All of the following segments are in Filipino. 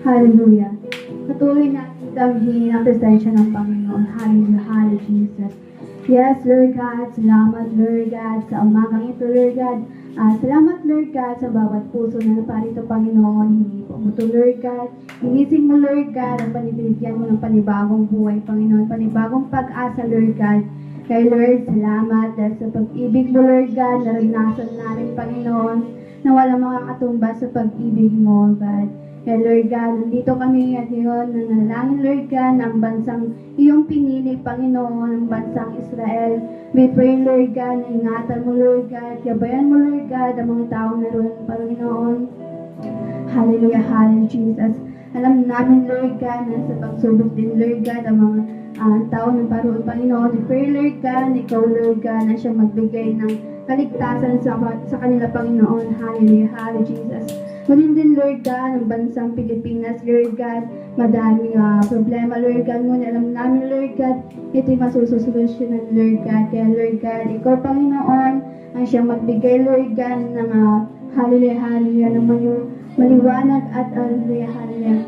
Hallelujah. Patuloy natin damhin ang presensya ng Panginoon. Hallelujah, hallelujah, Jesus. Yes, Lord God, salamat, Lord God, sa umagang ito, Lord God. Salamat, Lord God, sa bawat puso na naparito, Panginoon. Hindi po mo ito, Lord God. Inising mo, Lord God, ang panibigyan mo ng panibagong buhay, Panginoon. Panibagong pag-asa, Lord God. Kay Lord, salamat dahil sa pag-ibig mo, Lord God, naranasan namin, Panginoon, na walang makakatumbas sa pag-ibig mo, God. Kaya Lord God, nandito kami at ngayon nanalangin, Lord God, ng bansang iyong pinili, Panginoon, ng bansang Israel. We pray, Lord God, na ingatan mo, Lord God, gabayan mo, Lord God, ang mga taong naroon, Panginoon. Hallelujah, hallelujah, Jesus. Alam namin, Lord God, na sa pagsubok din, Lord God, ang mga tao ng paroon, Panginoon. We pray, Lord God, na ikaw, Lord God, na siya magbigay ng kaligtasan sa kanila, Panginoon. Hallelujah, hallelujah, Jesus. Ngunit din, Lord God, ang bansang Pilipinas, Lord God, madaming problema, Lord God. Ngunit alam namin, Lord God, ito'y masusolusyonan, Lord God. Kaya, Lord God, ikaw, Panginoon, ang siyang magbigay, Lord God, ng hallelujah, hallelujah, ng maliwanag at hallelujah, hallelujah.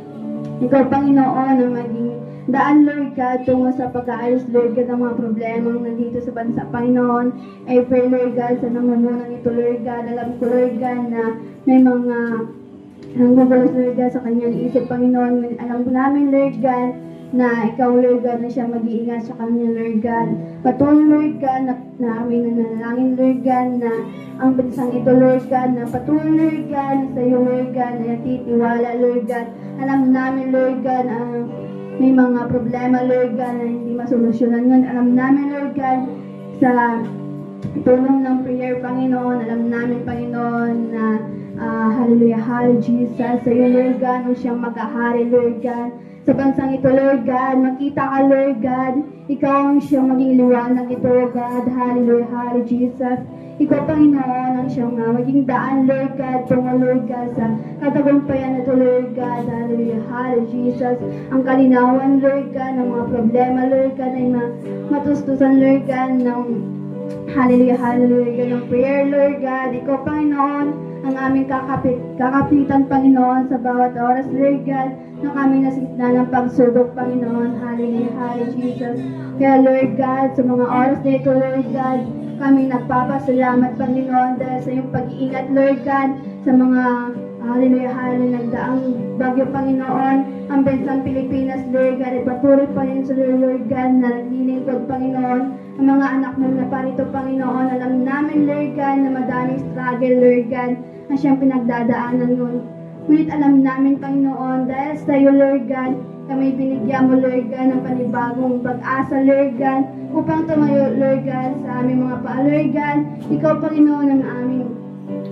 Ikaw, Panginoon, ang maging daan, Lord God, tungo sa pag-aayos, Lord God, ng mga problemang nandito sa bansa, Panginoon. I pray, Lord God, sa namumunan ito, Lord God. Alam ko, Lord God, na may mga nanggugulos, Lord God, sa kanyang isip, Panginoon. Alam ko namin, Lord God, na ikaw, Lord God, na siya mag-iingat sa kanya, Lord God. Patuloy, Lord God, na aming nanalangin, Lord God, na ang bansang ito, Lord God, na patuloy, Lord God, na sa iyo, Lord God, na titiwala, Lord God. Alam namin, Lord God, may mga problema, Lord God, na hindi masolusyonan yun. Alam namin, Lord God, sa tulong ng prayer, Panginoon. Alam namin, Panginoon, na hallelujah, hallelujah, Jesus. Sa iyo, Lord God, nung siyang mag-ahari, Lord God. Sa bansang ito, Lord God, makita ka, Lord God. Ikaw ang siyang maging liwanag ito, God. Hallelujah, hallelujah, Jesus. Ikaw, Panginoon, ang siyang maging daan, Lord God, tungo, Lord God, sa katagumpayan na ito, Lord God. Hallelujah, hallelujah, Jesus. Ang kalinawan, Lord God, ng mga problema, Lord God, ay matustusan, Lord God, ng hallelujah, hallelujah, ng prayer, Lord God. Ikaw, Panginoon, ang aming kakapitan, Panginoon, sa bawat oras, Lord God, na kami nasigitna ng pagsubok, Panginoon. Hallelujah, hallelujah, Jesus. Kaya, Lord God, sa mga oras na ito, Lord God, kami nagpapasalamat, Panginoon, dahil sa iyong pag-iingat, Lord God, sa mga hallelujah, hallelujah, nagdaang bagyo, Panginoon, ang bansang Pilipinas, Lord God, ay patuloy pa rin sa Lord God, na naglilingkod, Panginoon, ang mga anak mo na parito, Panginoon. Alam namin, Lord God, na madaming struggle, Lord God, na siyang pinagdadaanan nun. Ngunit alam namin, Panginoon, dahil sa iyo, Lord God, kami binigyan mo, Lord God, ng panibagong pag-asa, Lord God, upang tumayo, Lord God, sa aming mga paa, Lord God. Ikaw, Panginoon, ang aming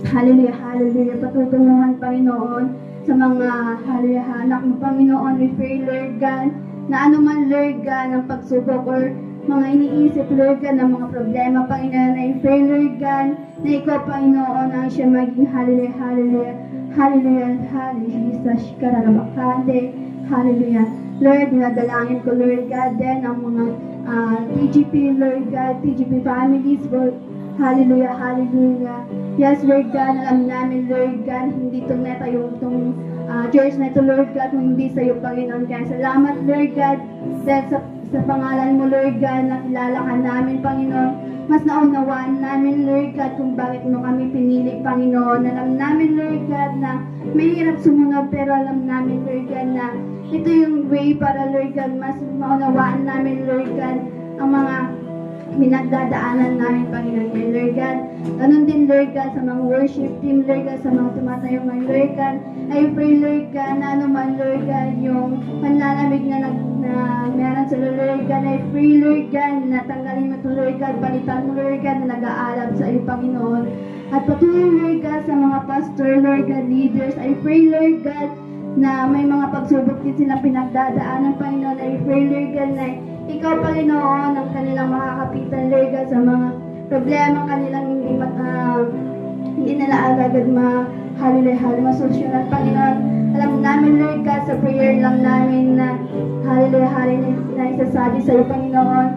hallelujah, hallelujah, patutunguhan, Panginoon, sa mga hallelujah, anak mo, Panginoon. We pray, Lord God, na anuman, Lord God, ng pagsubok or mga iniisip, Lord God, ng mga problema, Panginoon, I pray, Lord God, na ikaw, Panginoon, ang siya maging hallelujah, hallelujah, hallelujah, hallelujah, Jesus, kararabakande, hallelujah. Lord, dinadalangin ko, Lord God, din ang mga TGP, Lord God, TGP families, Lord, hallelujah, hallelujah. Yes, Lord God, alam namin, Lord God, hindi ito na tayo itong church na ito, Lord God, kung hindi sa iyo, Panginoon. Kaya salamat, Lord God, dahil sa pangalan mo, Lord God, nakilala ka namin, Panginoon. Mas naunawaan namin, Lord God, kung bakit mo kami pinili, Panginoon. Alam namin, Lord God, na mahirap sumunod, pero alam namin, Lord God, na ito yung way para, Lord God, mas maunawaan namin, Lord God, ang mga pinagdadaanan namin, Panginoon, kay Lord God. Ganun din, Lord God, sa mga worship team, Lord God, sa mga tumatayo ngayon, Lord God. I pray, Lord God, na anuman, Lord God, yung panlalamig na meron sila, Lord God. I pray, Lord God, na tanggalin mo ito, Lord God, palitan mo, Lord God, na nag-aalab sa iyo, Panginoon. At patuloy, Lord God, sa mga pastor, Lord God, leaders. I pray, Lord God, na may mga pagsubok din silang pinagdadaanan, Panginoon. I pray, Lord God, na ikaw, Panginoon, ang kanilang makakapitan, Lord God, sa mga problema kanilang hindi nila agad hallelujah, masolusyonan, Panginoon. Alam namin, Lord God, sa prayer lang namin na hallelujah, na isasabi sa iyo, Panginoon.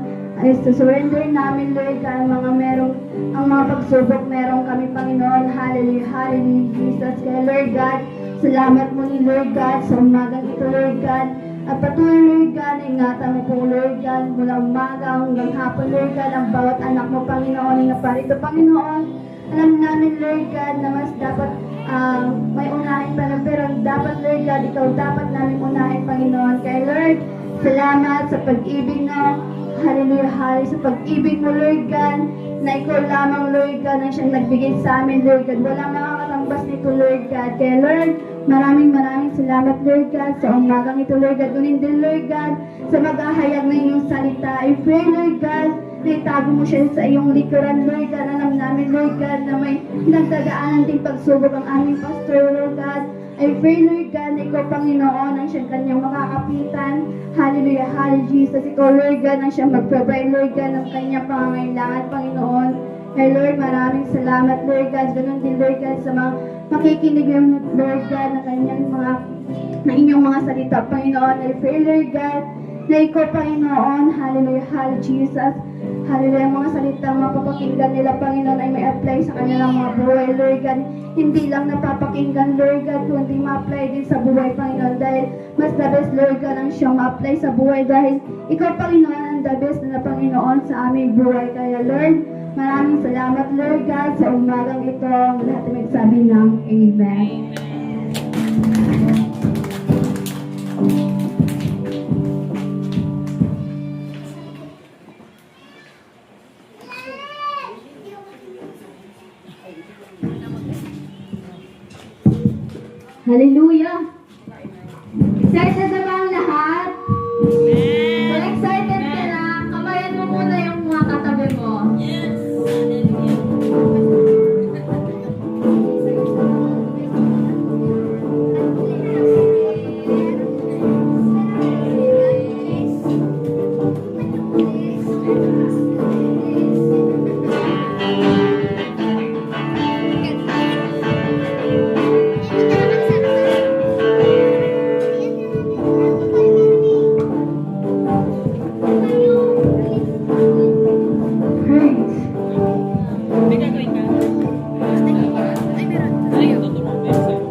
Ay surrender namin, Lord God, ang mga pagsubok meron kami, Panginoon. Hallelujah, hallelujah, Jesus. Kaya, Lord God, salamat mo ni Lord God sa umagang ito, Lord God. At patuloy, Lord God, ingatan mo po, Lord God, mula umaga hanggang hapon, Lord God, ang bawat anak mo, Panginoon, na parito, Panginoon. Alam namin, Lord God, na mas dapat may unahin pa lang, pero dapat, Lord God, ikaw dapat namin unahin, Panginoon. Kaya, Lord, salamat sa pag-ibig mo, hallelujah, hallelujah, sa pag-ibig mo, Lord God, na ikaw lamang, Lord God, ang siyang nagbigay sa amin, Lord God. Wala makakatambas nito, Lord God. Kaya, Lord, maraming salamat, Lord God, sa umagang ito, Lord God. Gunin din, Lord God, sa mag-ahayag na iyong salita. I pray, Lord God, na itago mo siya sa iyong likuran, Lord God. Alam namin, Lord God, na may nagdadaanan din pagsubok ang aming pastor, Lord God. I pray, Lord God, na ikaw, Panginoon, ang siyang kanyang makakapitan. Hallelujah, hallelujah, Jesus. Ikaw, Lord God, ang siyang mag-provide, Lord God, ng kanyang pangangailangan, Panginoon. Kaya, Lord, maraming salamat, Lord God. Ganun din, Lord God, sa mga makikinig ng Lord God, na inyong mga salita, Panginoon. I pray, Lord God, na ikaw, Panginoon, hallelujah, hallelujah, Jesus. Hallelujah, mga salitang mapapakinggan nila, Panginoon, ay may apply sa kanilang mga buhay, Lord God. Hindi lang napapakinggan, Lord God, kundi ma-apply din sa buhay, Panginoon. Dahil mas the best, Lord God, ang siyang ma-apply sa buhay. Dahil ikaw, Panginoon, ang the best na Panginoon sa aming buhay. Kaya, Lord, maraming salamat, Lord God, sa umagang ito. Lahat ay magsabi ng Amen. Hallelujah! Excited na ba ang lahat? Kung excited ka na, kamayan mo muna yung mga katabi mo. Yes. Praise. May gagawin ka? Ay, meron. Ay, tutulong din sa'yo.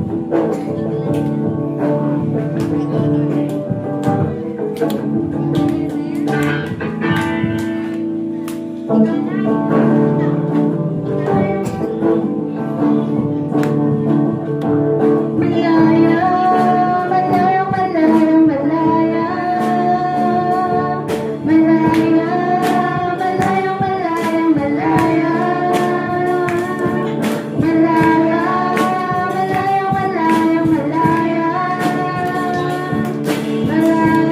Malaya, malaya, malaya, malaya. Malaya, malaya, malaya, malaya. Malaya, malaya, malaya, malaya. Malaya,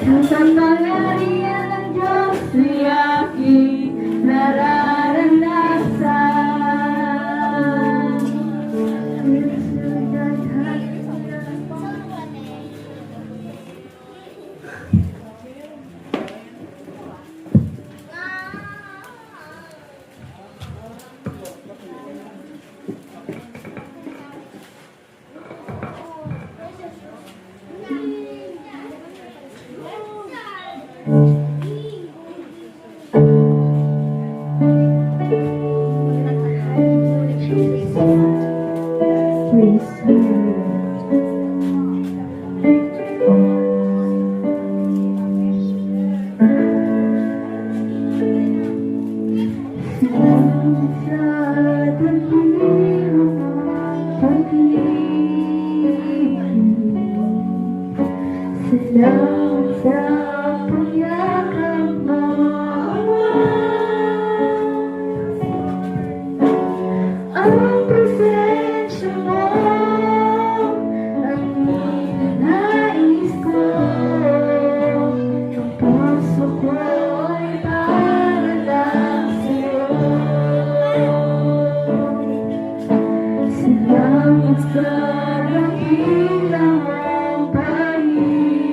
Sa kapangyarihan ng Diyos ay aking nararanasan. Praise the Lord. Salamat sa pagyakan mo. Ang presensya mo ang ninanais ko. Ang puso ko ay para lang sa'yo. Salamat sa dakilang mong pag-ibig.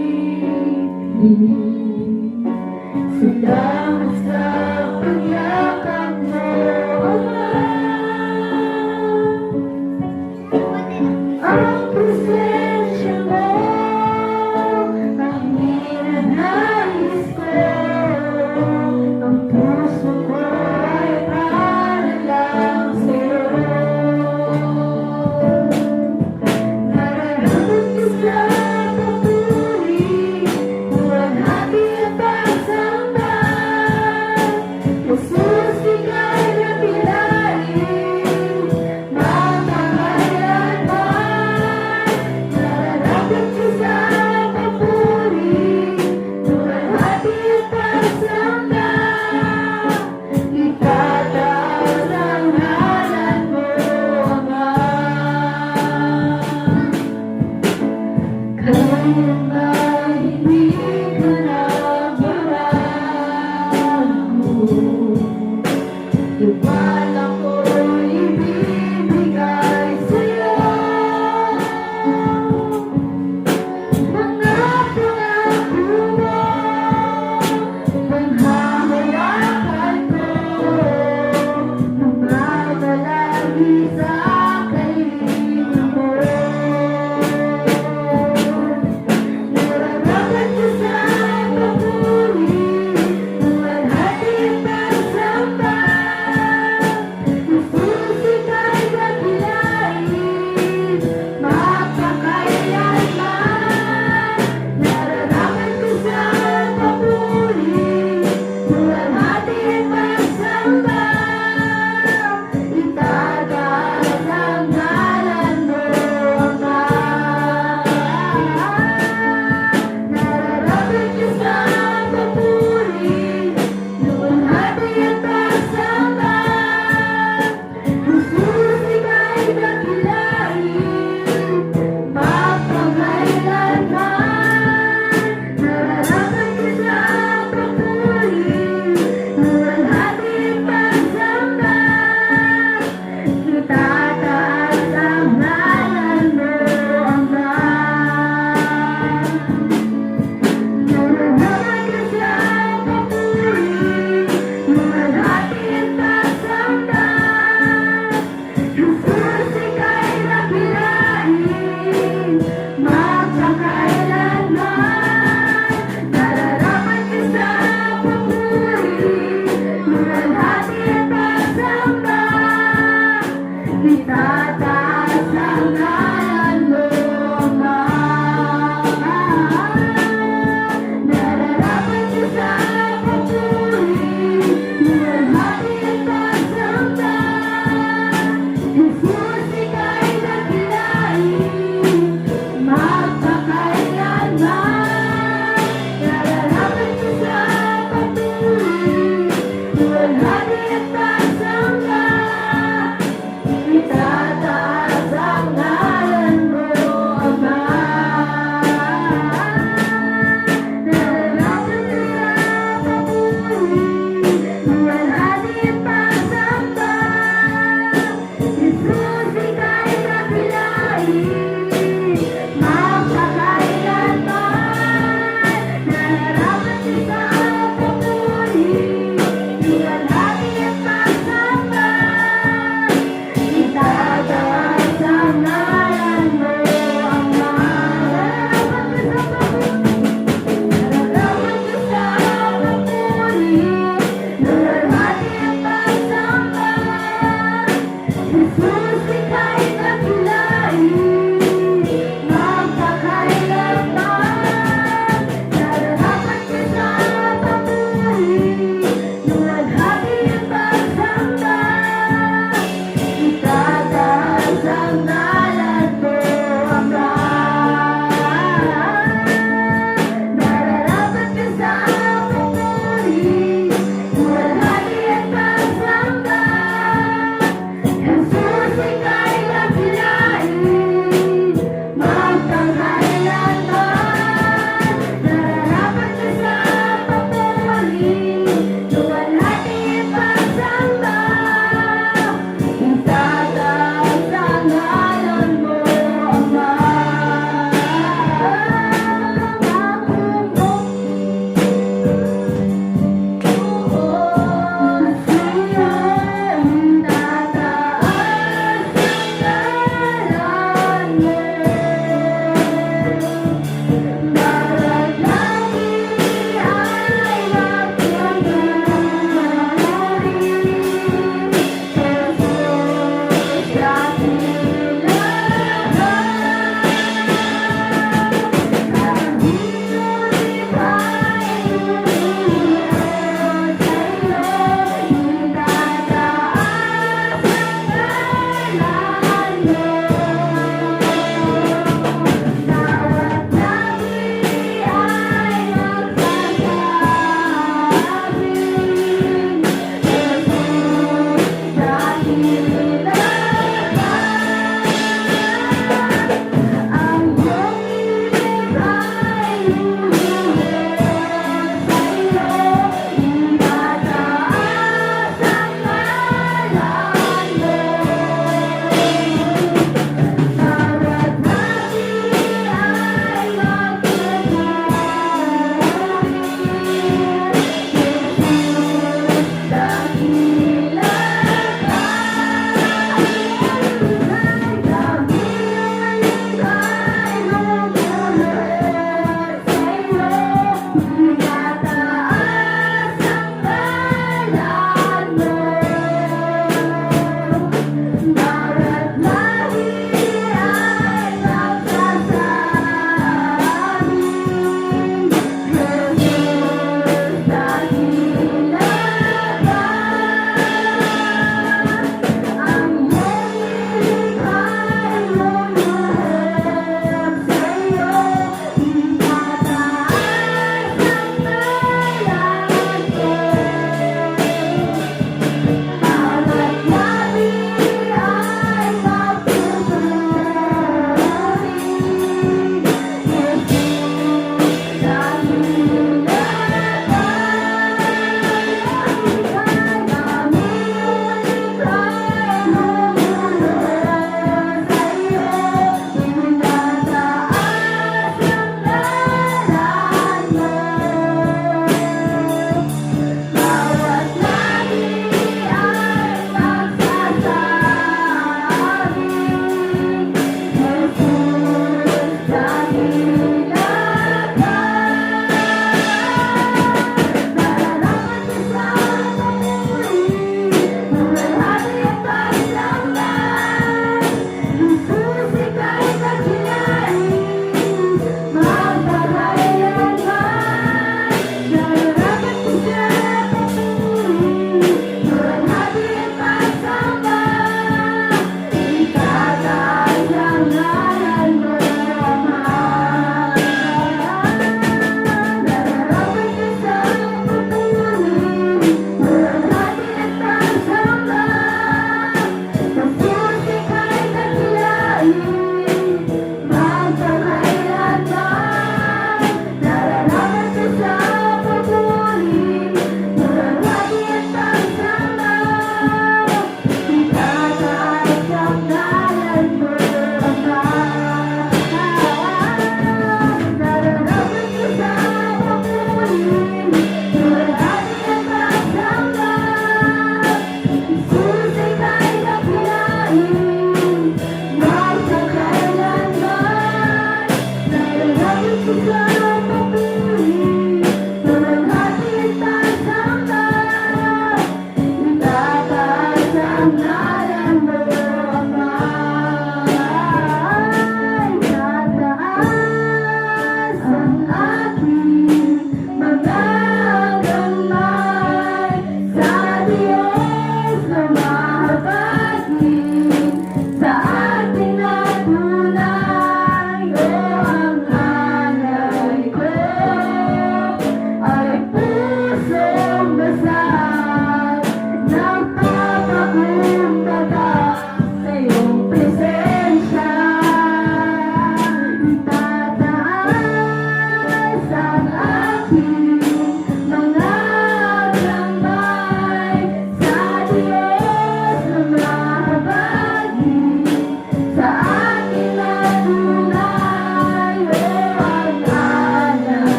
Salamat sa pagyakap mo, Ama. Ang presensya mo ang ninanais ko. Ang puso ko ay para lang sa'yo. Nararapat ko sa papuri, luwalhati at pagsamba. sa papuri, luwalhati at pagsamba. Itataas ang ngalan mo, ang mahalaman ko sa papuri. Nararapat ko sa papuri, luwalhati at pagsamba. Jesus, ika'y dakilain, magpakailanman. Nararapat ko sa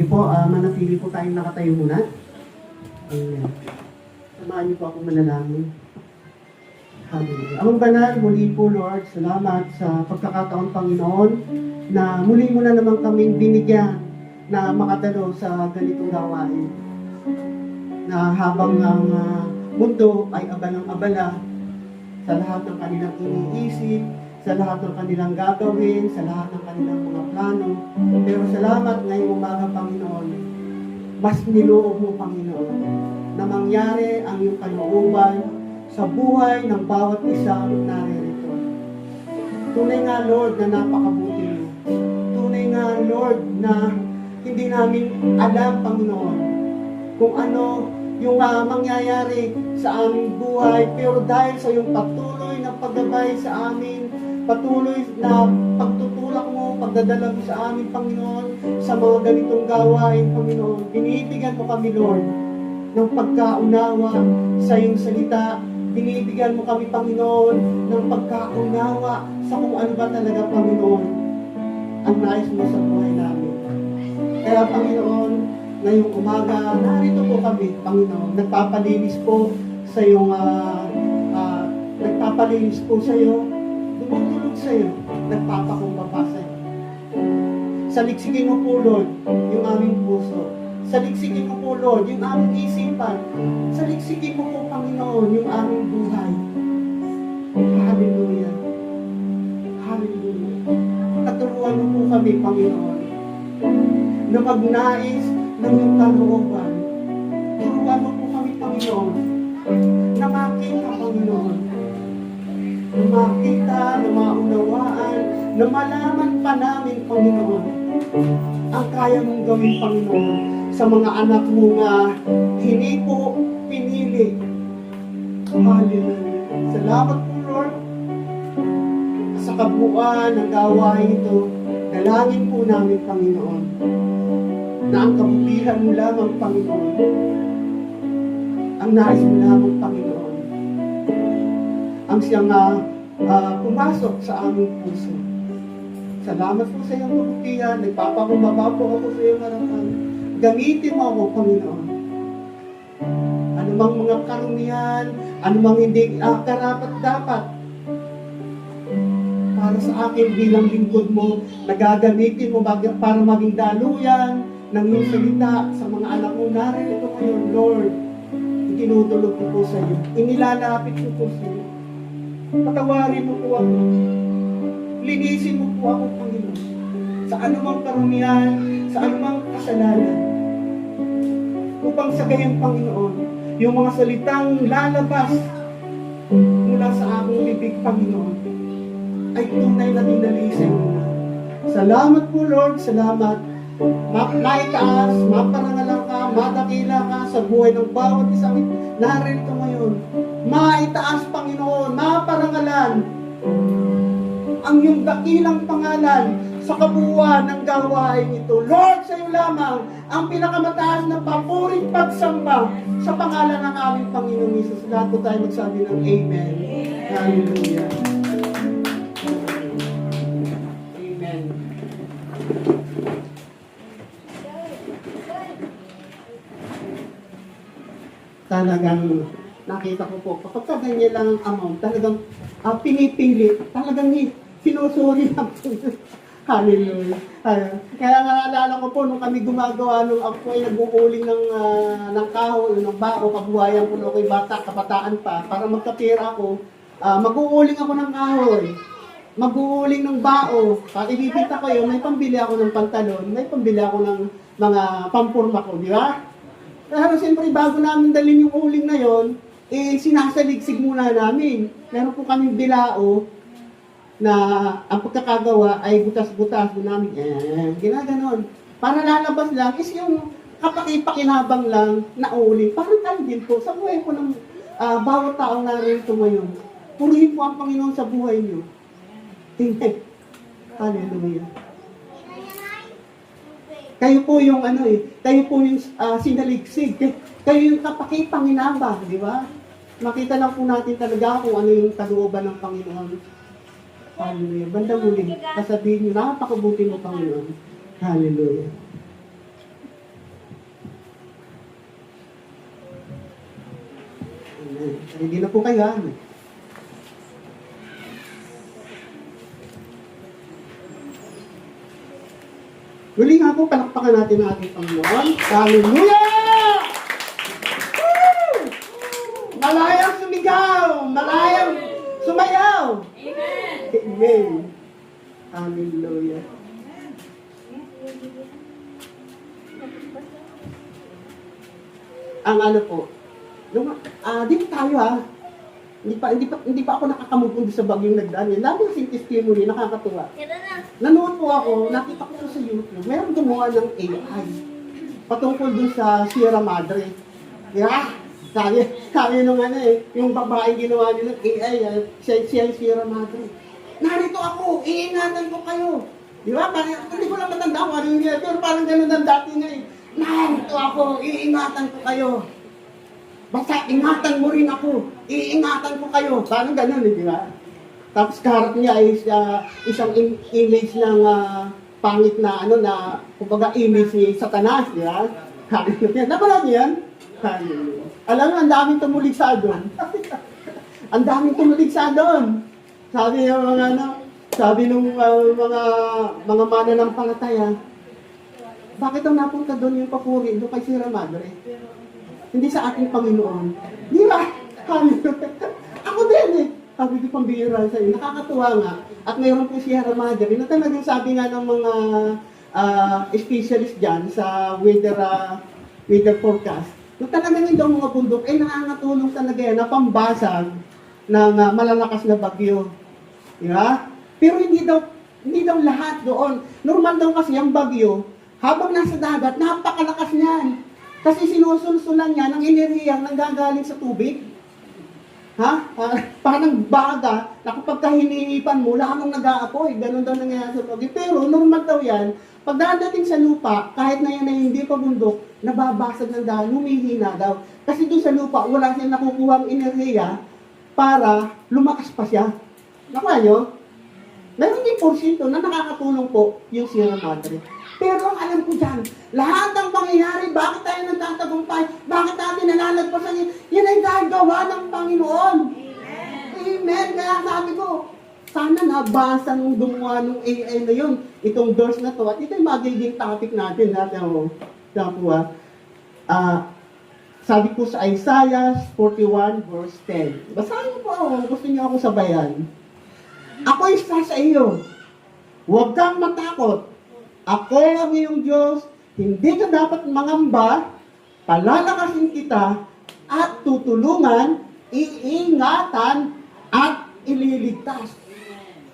po, manatili po tayong nakatayo muna. Amen. Samahan niyo po ako manalangin. Hallelujah. Amang banal, muli po Lord, salamat sa pagkakataon Panginoon na muli mo na naman kaming binigyan na makadalo sa ganitong gawain. Na habang ang mundo ay abalang-abala sa lahat ng kanilang iniisip, sa lahat ng kanilang gagawin, sa lahat ng kanilang mga plano. Pero salamat ngayong umaga, Panginoon, mas niloob mo, Panginoon, na mangyari ang iyong kalooban sa buhay ng bawat isang naririto. Tunay nga, Lord, na napakabuti mo. Tunay nga, Lord, na hindi namin alam, Panginoon, kung ano yung mangyayari sa aming buhay, pero dahil sa iyong patuloy na paggabay sa amin, patuloy na pagtutulak mo, pagdadala mo sa amin, Panginoon, sa mga ganitong gawain, Panginoon, binibigyan mo kami, Lord, ng pagkaunawa sa iyong salita. Binibigyan mo kami, Panginoon, ng pagkaunawa sa kung ano ba talaga, Panginoon, ang nais mo sa buhay namin. Kaya, Panginoon, ngayong umaga, narito po kami, Panginoon. Nagpapalinis po sa iyong, nagpapalinis po sa iyo, dumutulog sa iyo, nagpapakumbaba sa iyo. Saliksikin mo po, Lord, yung aming puso. Saliksikin mo po, Lord, yung aming isipan. Saliksikin mo po, Panginoon, yung aming buhay. Hallelujah. Hallelujah. Katuruan mo po kami, Panginoon, na magnais ng iyong kalooban. Turuan mo po kami, Panginoon, na makita, Panginoon, na makita, na maunawaan, na malaman pa namin, Panginoon, ang kaya mong gawin, Panginoon, sa mga anak mo nga hindi po pinili. Hallelujah. Salamat po, Lord, sa kabuuan ng gawain ito. Dalangin po namin, Panginoon, na ang kabutihan mo lamang, Panginoon, ang nais mo lamang, Panginoon, ang siyang pumasok sa aming puso. Salamat po sa iyong kabutihan. Nagpapakumbaba po ako sa iyong harapan. Gamitin mo ako, Panginoon. Anumang mga karumihan, anumang hindi karapat-dapat para sa akin bilang lingkod mo, nagagamitin mo para maging daluyan ng iyong salita sa mga anak mo naririto ngayon, Lord. Itinutulog ko po sa iyo. Inilalapit ko po sa iyo. Patawarin mo po ako. Linisin mo po ako, Panginoon. Sa anumang karumihan, sa anumang kasalanan. Upang sa gayang, Panginoon, yung mga salitang lalabas mula sa aking bibig, Panginoon, ay tunay na dinalisay mo na. Salamat po, Lord. Salamat. Maitaas, maparangalan ka, madakila ka sa buhay ng bawat isang narito ngayon. Maitaas, Panginoon, maparangalan ang iyong dakilang pangalan sa kabuuan ng gawain ito. Lord, sa iyo lamang ang pinakamataas na papuring pagsamba sa pangalan ng aming Panginoong Hesus. Lahat po tayo magsabi ng Amen. Hallelujah. Amen. Talagang nakita ko po, kapag ganyan lang ang amount, talagang pinipili, talagang sinusuri lang po. Hallelujah. Kaya naalala ko po, nung kami gumagawa, nung ako ay nag-uuling ng kahoy, ng bao, kabuhayan ko nung ako'y bata, kabataan pa, para magkapira ako, mag-uuling ako ng kahoy, mag-uuling ng bao, para ibibita ko yun, may pambili ako ng pantalon, may pambili ako ng mga pampurma ko, di ba? Pero siyempre, bago namin dalhin yung uling na yon, sinasaligsig muna namin. Meron po kaming bilao na ang pagkakagawa ay butas-butas po namin. Ginaganon. Para lalabas lang is yung kapakipakinabang lang na uling. Parang tayo din po sa buhay po ng bawat taong narito ngayon. Purihin po ang Panginoon sa buhay niyo. Amen. Hallelujah. Kayo po yung kayo po yung sinaligsig. Kayo yung kapakipanginabang, di ba? Makita lang po natin talaga kung ano yung kalooban ng Panginoon. Hallelujah. Bandang huli, kasabihin niyo, napakabuti mo, Panginoon. Hallelujah. Amen. Hindi na po kayo, ano? Muli nga po, palakpakan natin ang ating Panginoon. Hallelujah! Woo! Malayang sumigaw! Malayang sumayaw! Amen. Amen. Hallelujah. Ang ano po, dito tayo hindi pa ako nakakamove sa bagyong nagdaan. Lalo yung testimony, nakakatuwa. Nanood po ako, nakita ko sa YouTube, meron gumawa ng AI patungkol dun sa Sierra Madre. Yeah, sabi nung yung babae ginawa nilang AI, siya yung Sierra Madre. Narito ako, iingatan ko kayo. Di ba? Hindi ko lang matanda kung ano yun, pero parang ganun ang dati nga eh. Narito ako, iingatan ko kayo. Basta ingatan mo rin ako, iingatan ko kayo. Parang ganun eh, di ba? Tapos kaharap niya ay isang image ng pangit na kumbaga image ni Satanas, di ba? Hallelujah. Napanood niyo yan? Hallelujah. Alam mo, ang daming tumuligsa doon. Ang daming tumuligsa doon. Sabi ng sabi nung mga mananampalataya, bakit ang napunta doon yung papuri doon kay Sierra Madre? Hindi sa ating Panginoon. Di ba? Ako din eh. Sabi ko pambihira sa iyo. Nakakatuwa nga. At mayroon po Sierra Madre na talagang sabi nga ng mga specialist dyan sa weather forecast. Na talagang yung mga bundok ay nakakatulong talaga yan na pambasag ng malalakas na bagyo. Di ba? Pero hindi daw lahat doon. Normal daw kasi ang bagyo, habang nasa dagat, napakalakas niyan. Kasi sinusulsulan niya ng enerhiyang nanggagaling sa tubig. Ha? Parang baga na kapag kahinihipan mo, lamang nag-aapoy. Ganun daw nangyayari sa tubig. Pero normal daw yan. Pag dadating sa lupa, kahit na yan ay hindi pa bundok, nababasag ng dahil, humihina daw. Kasi doon sa lupa, wala siyang nakukuha ang enerhiya para lumakas pa siya. Nakuha nyo? Meron din porsyento na nakakatulong po yung Sierra Madre. Pero ang alam ko dyan, lahat ng pangyayari, bakit tayo nagtatagumpay, bakit natin nalalagpasan yan ay dahil gawa ng Panginoon. Amen. Kaya sabi ko, sana nabasa nung gumawa ng AI na yun, itong verse na to, at ito yung magiging topic natin. Sabi ko sa Isaiah 41 verse 10. Basahin po ako, gusto niyo ako sabayan. Ako isa sa iyo. Huwag kang matakot. Ako ang iyong Diyos. Hindi ka dapat mangamba. Palalakasin kita at tutulungan, iingatan at ililigtas.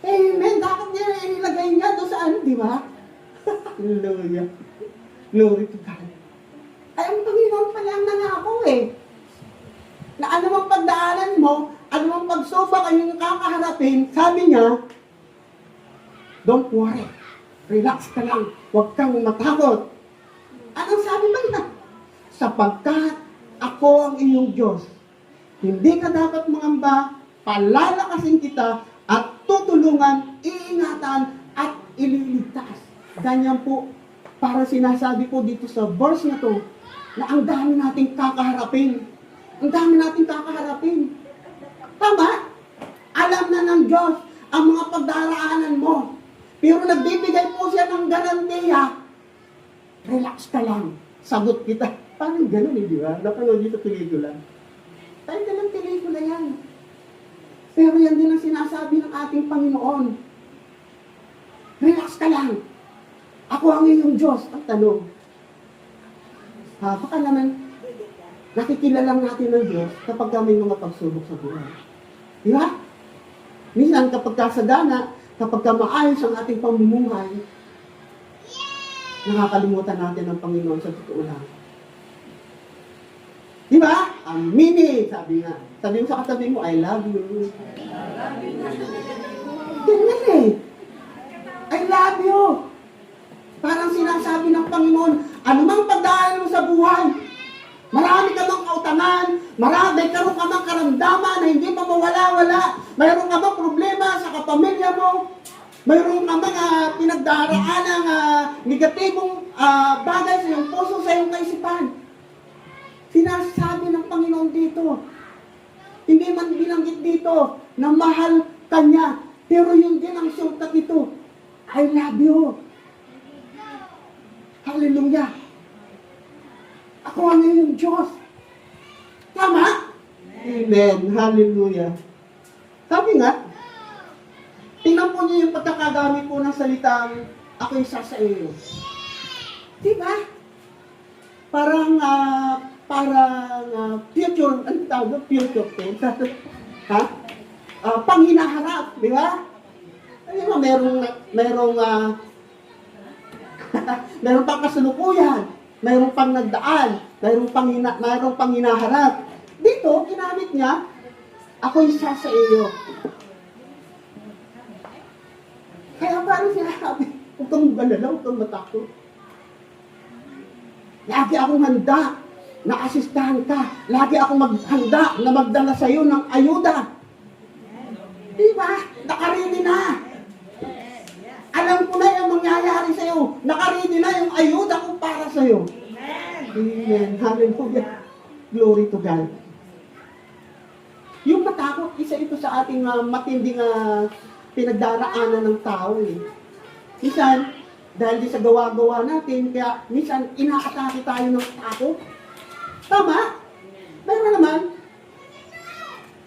Amen. Dapat niya inilagay niya doon saan, di ba? Hallelujah. Glory to God. Ay, ang Panginoon pala ang nangako eh. Na anumang pagdaanan mo, anumang pagsubok ang iyong kakaharapin, sabi niya, don't worry. Relax ka lang. Huwag kang matakot. Anong sabi ba niya? Sapagkat ako ang iyong Diyos. Hindi ka dapat mangamba, palalakasin kita, at tutulungan, iingatan, at ililigtas. Ganyan po, para sinasabi ko dito sa verse na to, na ang dami nating kakaharapin. Ang dami nating kakaharapin. Tama? Alam na ng Diyos ang mga pagdaraanan mo. Pero nagbibigay po siya ng garantiya. Relax ka lang. Sagot kita. Parang ganun eh, di ba? Napanood dito pelikula. Tayo ka ng pelikula yan. Pero yan din ang sinasabi ng ating Panginoon. Relax ka lang. Ako ang iyong Diyos. Ang tanong. Baka naman, nakikilala natin ng Diyos kapag may mga pagsubok sa buhay. Di ba? Minsan kapag kasagana, kapag maayos ang ating pamumuhay, nakakalimutan natin ang Panginoon sa totoo lang. Di ba? Aminin, sabi nga. Sabi mo sa katabi mo, I love you. Ganyan eh. I love you. Parang sinasabi ng Panginoon, anumang pagdaanan mo sa buhay, marami ka bang kautangan, mayroon ka bang karamdaman na hindi pa mawala-wala, mayroon ka bang problema sa kapamilya mo, mayroon ka bang pinagdaraan ng negatibong bagay sa iyong puso, sa iyong kaisipan. Sinasabi ng Panginoon dito, Hindi man binanggit dito na mahal kanya. Pero yun din ang sulat nito. I love you. Hallelujah. Ako ang iyong Diyos. Tama? Amen. Hallelujah. Sabi nga, tingnan po niyo yung pagkakagamit po ng salitang ako isa sa iyo. Diba? Parang, future, ano tawag doon? Future tense. Ha? Panghinaharap, di ba? Di ba, merong pang kasalukuyan, merong pang nagdaan, merong pang hinaharap. Dito, ginamit niya, ako isa sa iyo. Kaya parang sinasabi, huwag kang galala, huwag kang matakot. Lagi akong handa na asistahan ka. Lagi akong maghanda na magdala sa iyo ng ayuda. Diba? Nakaready na. Alam ko na yung mangyayari sa iyo. Nakaready na yung ayuda ko para sa iyo. Amen. Hallelujah. Glory to God. Yung matakot, isa ito sa ating matinding pinagdaraanan ng tao. Minsan, dahil di sa gawa-gawa natin, kaya minsan inaatake tayo ng takot. Tama? Meron naman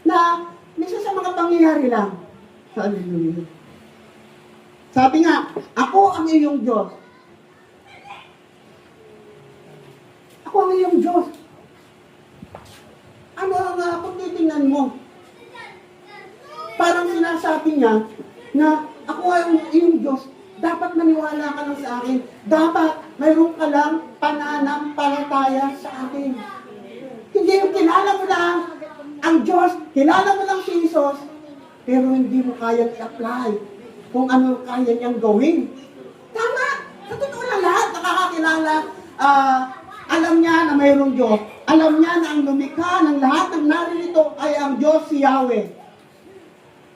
na minsan sa mga pangyayari lang. Hallelujah. Sabi nga, ako ang iyong Diyos. Ako ang iyong Diyos. Ano ang kung titingnan mo? Parang sinasabi niya na ako ang iyong Diyos. Dapat maniwala ka lang sa akin. Dapat mayroon ka lang pananampalataya sa akin. Hindi yung kilala mo lang ang Diyos, kilala mo lang si Jesus, pero hindi mo kayang i-apply kung ano kaya niyang gawin. Tama! Sa totoo lang lahat, nakakakilala, alam niya na mayroong Diyos. Alam niya na ang lumikha ng lahat ng naririto ay ang Diyos si Yahweh.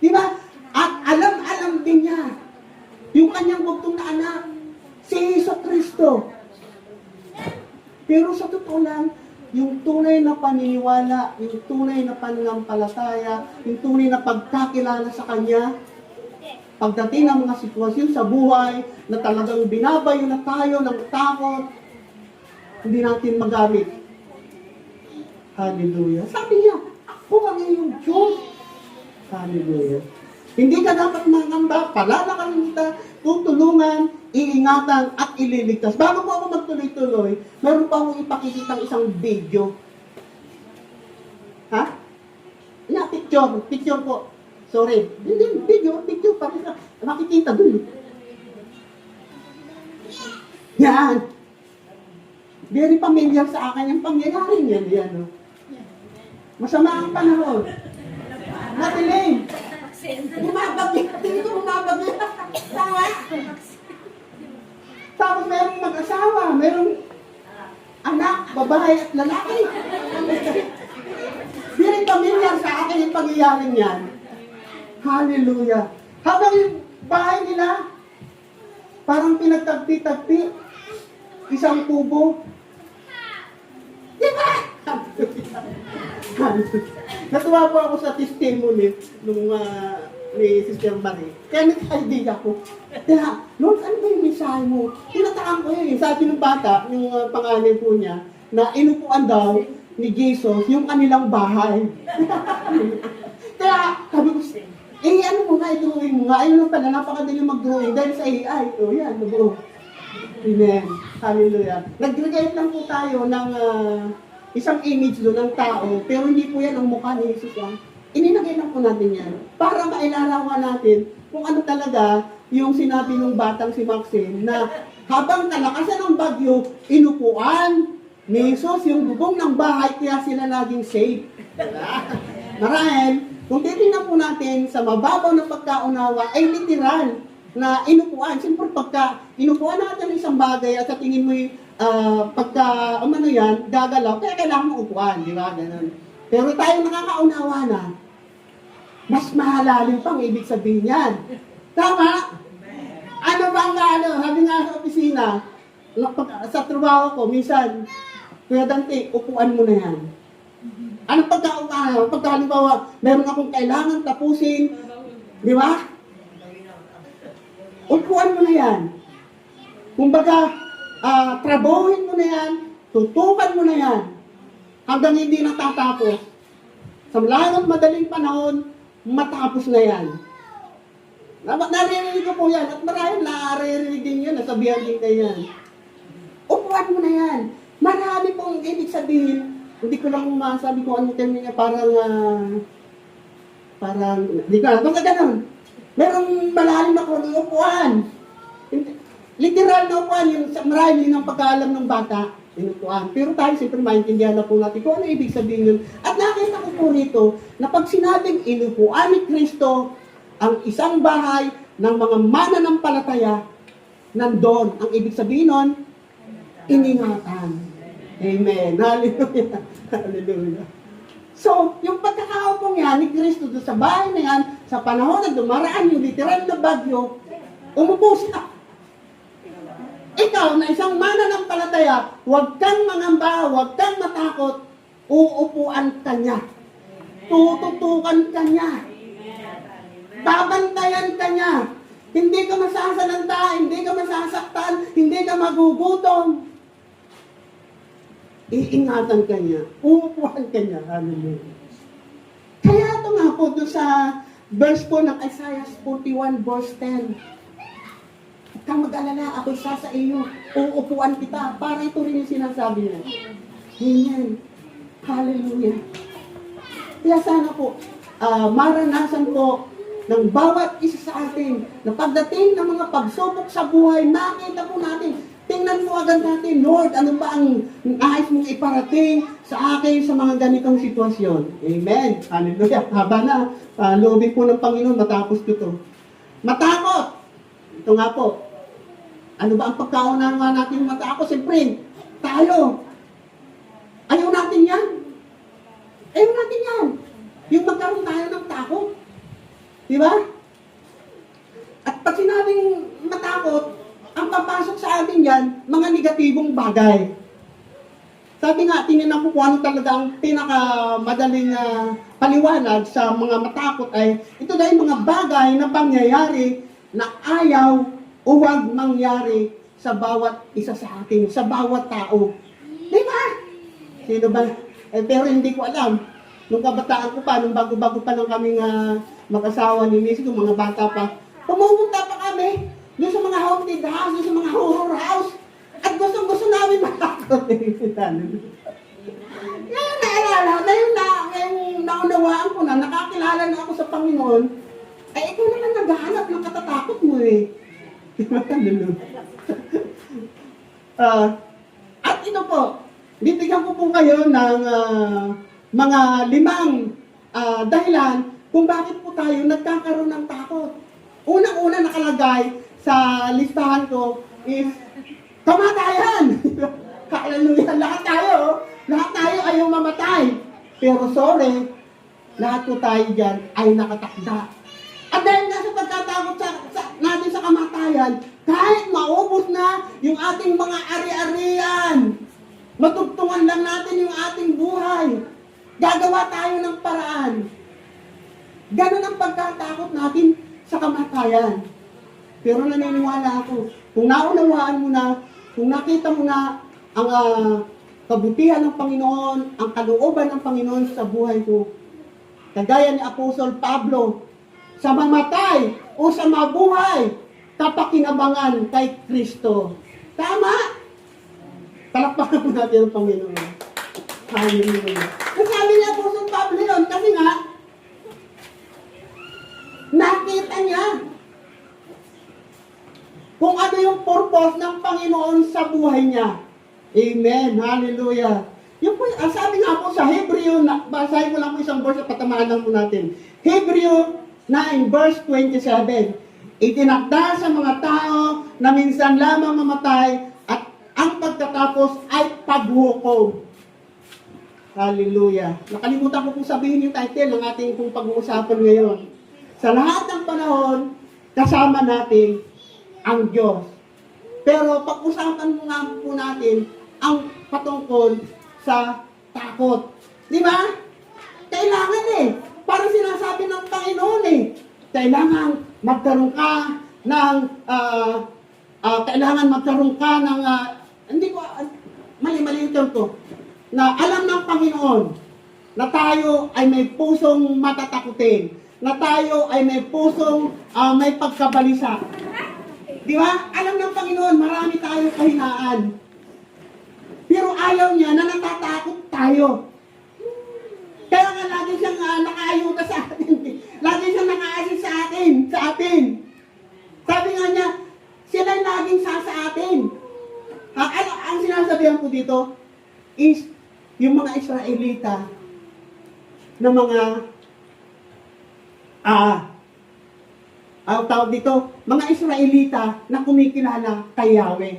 Diba? At alam din niya yung kanyang bugtong na anak, si Hesus Kristo. Pero sa totoo lang, yung tunay na paniniwala, yung tunay na pananampalataya, yung tunay na pagkakilala sa Kanya, pagdating ng mga sitwasyon sa buhay na talagang binabayo na tayo ng takot, hindi natin magamit. Hallelujah. Sabi niya, ako ang iyong Diyos. Hallelujah. Hindi ka dapat mangamba, palalakarin kita, tutulungan, iingatan, at ililigtas. Bago po ako magtuloy-tuloy, meron pa akong ipakikita isang video. Ha? Yeah, picture po. Sorry. Hindi, picture pa rin. Makikita dun. Yan. Very familiar sa akin yung pangyayari niyan. Yan, no? Masama ang panahon. Matiling. Bumabagay. Tingin ko bumabagay. Tawa. Tapos merong mag-asawa, merong anak, babae at lalaki. Very familiar sa akin yung pangyayaring yan. Hallelujah. Habang yung bahay nila, parang pinagtagpi-tagpi, isang kubo. Diba? Natuwa po ako sa testimony nung ni Sister Marie. Kaya nag-idea ko. Kaya, Lord, ano ba yung mensahe mo? Tinataan ko yun. Sabi ng bata, yung pangalan po niya, na inupuan daw ni Jesus yung kanilang bahay. Kaya, sabi ko, ano mo nga, i-drawing mo nga. Ayun lang pala, napakadali mag-drawing dahil sa AI. O yan, nabuo. Amen. Hallelujah. Nag-create lang po tayo ng isang image doon ng tao, pero hindi po yan ang mukha ni Jesus yan. Ininagay lang po natin yan para mailarawan natin kung ano talaga yung sinabi ng batang si Maxine na habang kalakasan ng bagyo, inupuan ni Jesus yung bubong ng bahay kaya sila naging safe. Marahil, kung titingnan po natin sa mababaw na pagkaunawa ay literal na inupuan. Siyempre pagka inupuan natin isang bagay at sa tingin mo pagka yan, gagalaw, kaya kailangan mo upuan, di ba? Ganun. Pero tayo nakakaunawa na, mas mahalalim pang ibig sabihin yan. Tama? Ano ba sabi nga sa opisina, sa trabaho ko, minsan, Kuya Dante, upuan mo na yan. Anong pagkaupahan? Pagka halimbawa, meron akong kailangan tapusin, di ba? Upuan mo na yan. Kumbaga, trabahuhin mo na yan, tutukan mo na yan, hanggang hindi natatapos. Sa lahat ng madaling panahon, matapos na yan. Naririnig ko po yan, at marahil naririnig din yan, nasabihan din kayo yan. Upuan mo na yan. Marami pong ibig sabihin, hindi ko lang masabi kung anong term niya, parang, hindi ko alam, basta ganun. Merong malalim na kung upuan. Literal na upuan, yung marahil yun ang pagkaalam ng bata, inupuan. Pero tayo, siyempre, maintindihan na po natin kung ano ibig sabihin yun. At nakita ko po rito, na pag sinabing inupuan ni Kristo, ang isang bahay ng mga mananampalataya, nandun. Ang ibig sabihin nun, iningatan. Amen. Hallelujah. Hallelujah. So, yung pagkakaupong yan ni Kristo doon sa bahay na yan, sa panahon na dumaraan yung literal na bagyo, umupo siya. Ikaw na isang mananampalataya, huwag kang mangamba, huwag kang matakot, uupuan ka niya. Tututukan ka niya. Babantayan ka niya. Hindi ka masasalanta, hindi ka masasaktan, hindi ka magugutom. Iingatan ka niya. Uupuan ka niya. Hallelujah. Kaya ito nga po doon sa verse po ng Isaiah 41 verse 10. Huwag kang mag-alala, ako'y sa iyo. Uupuan kita. Para ito rin yung sinasabi niya. Amen. Hallelujah. Kaya sana po, maranasan po ng bawat isa sa atin na pagdating ng mga pagsubok sa buhay, nakita po natin, tingnan mo agad natin, Lord, ano ba ang nais mong iparating sa akin sa mga ganitong sitwasyon? Amen. Hallelujah. Haba na. Loobin po ng Panginoon, matapos ko ito. Matakot. Ito nga po. Ano ba ang pagkaunawa natin matakot? Siyempre, tayo. Ayaw natin yan. Ayaw natin yan. Yung magkaroon tayo ng takot. Di ba? At pag sinabing matakot, ang papasok sa atin yan, mga negatibong bagay. Sabi nga, tingnan ko kung ano talaga ang pinakamadaling paliwanag sa mga matakot ay, ito dahil mga bagay na pangyayari na ayaw o huwag mangyari sa bawat isa sa atin, sa bawat tao. Di ba? Sino ba? Pero hindi ko alam. Nung kabataan ko pa, nung bago-bago pa lang kaming mag-asawa ni Miss, nung mga bata pa, pumupunta pa kami doon sa mga haunted house, doon sa mga horror house, at gustong-gusto namin matakot. Ngayon naalala, ngayong naunawaan ko na, nakakilala na ako sa Panginoon, ay ikaw naman naghahanap ng katatakot mo eh. At ito po, bibigyan ko po kayo ng mga 5 dahilan kung bakit po tayo nagkakaroon ng takot. Unang-una nakalagay sa listahan ko is kamatayan. Hallelujah. Lahat tayo ayaw mamatay. Pero sorry, lahat po tayo dyan ay nakatakda. At dahil nga sa pagkatakot natin sa kamatayan, kahit maubos na yung ating mga ari-arian, matugtungan lang natin yung ating buhay, gagawa tayo ng paraan. Ganun ang pagkatakot natin sa kamatayan. Pero naniniwala ako, kung naunawaan mo na, kung nakita mo na ang kabutihan ng Panginoon, ang kalooban ng Panginoon sa buhay ko, kagaya ni Apostol Pablo, sa mamatay o sa mabuhay, kapakinabangan kay Kristo. Tama? Palakpakan po natin ang Panginoon. Hallelujah. Sabi ni Apostol Pablo yun, kasi nga, nakita niya kung ano yung purpose ng Panginoon sa buhay niya. Amen. Hallelujah. Yung po, sabi nga po sa Hebreo, basahin ko lang po isang verse at patamaan lang po natin. Hebreo 9 verse 27. Itinakda sa mga tao na minsan lamang mamatay at ang pagkatapos ay paghukom. Hallelujah. Nakalimutan ko po sabihin yung title ng ating pong pag-uusapan ngayon. Sa lahat ng panahon, kasama natin ang Diyos. Pero pag-usapan mo nga po natin ang patungkol sa takot. Di ba? Kailangan eh. Parang sinasabi ng Panginoon eh. Kailangan magkaroon ka ng, hindi ko, mali-mali yung term ko, na alam ng Panginoon na tayo ay may pusong matatakutin, na tayo ay may pusong may pagkabalisa. Di ba? Alam ng Panginoon, marami tayo kahinaan. Pero ayaw niya na natatakot tayo. Kaya nga lagi siyang nakaayuda sa atin. Lagi siyang naka-assist sa atin. Sabi nga niya, sila laging sa atin. Ang sinasabihan ko dito is yung mga Israelita na mga tawag dito, mga Israelita na kumikilala kay Yahweh.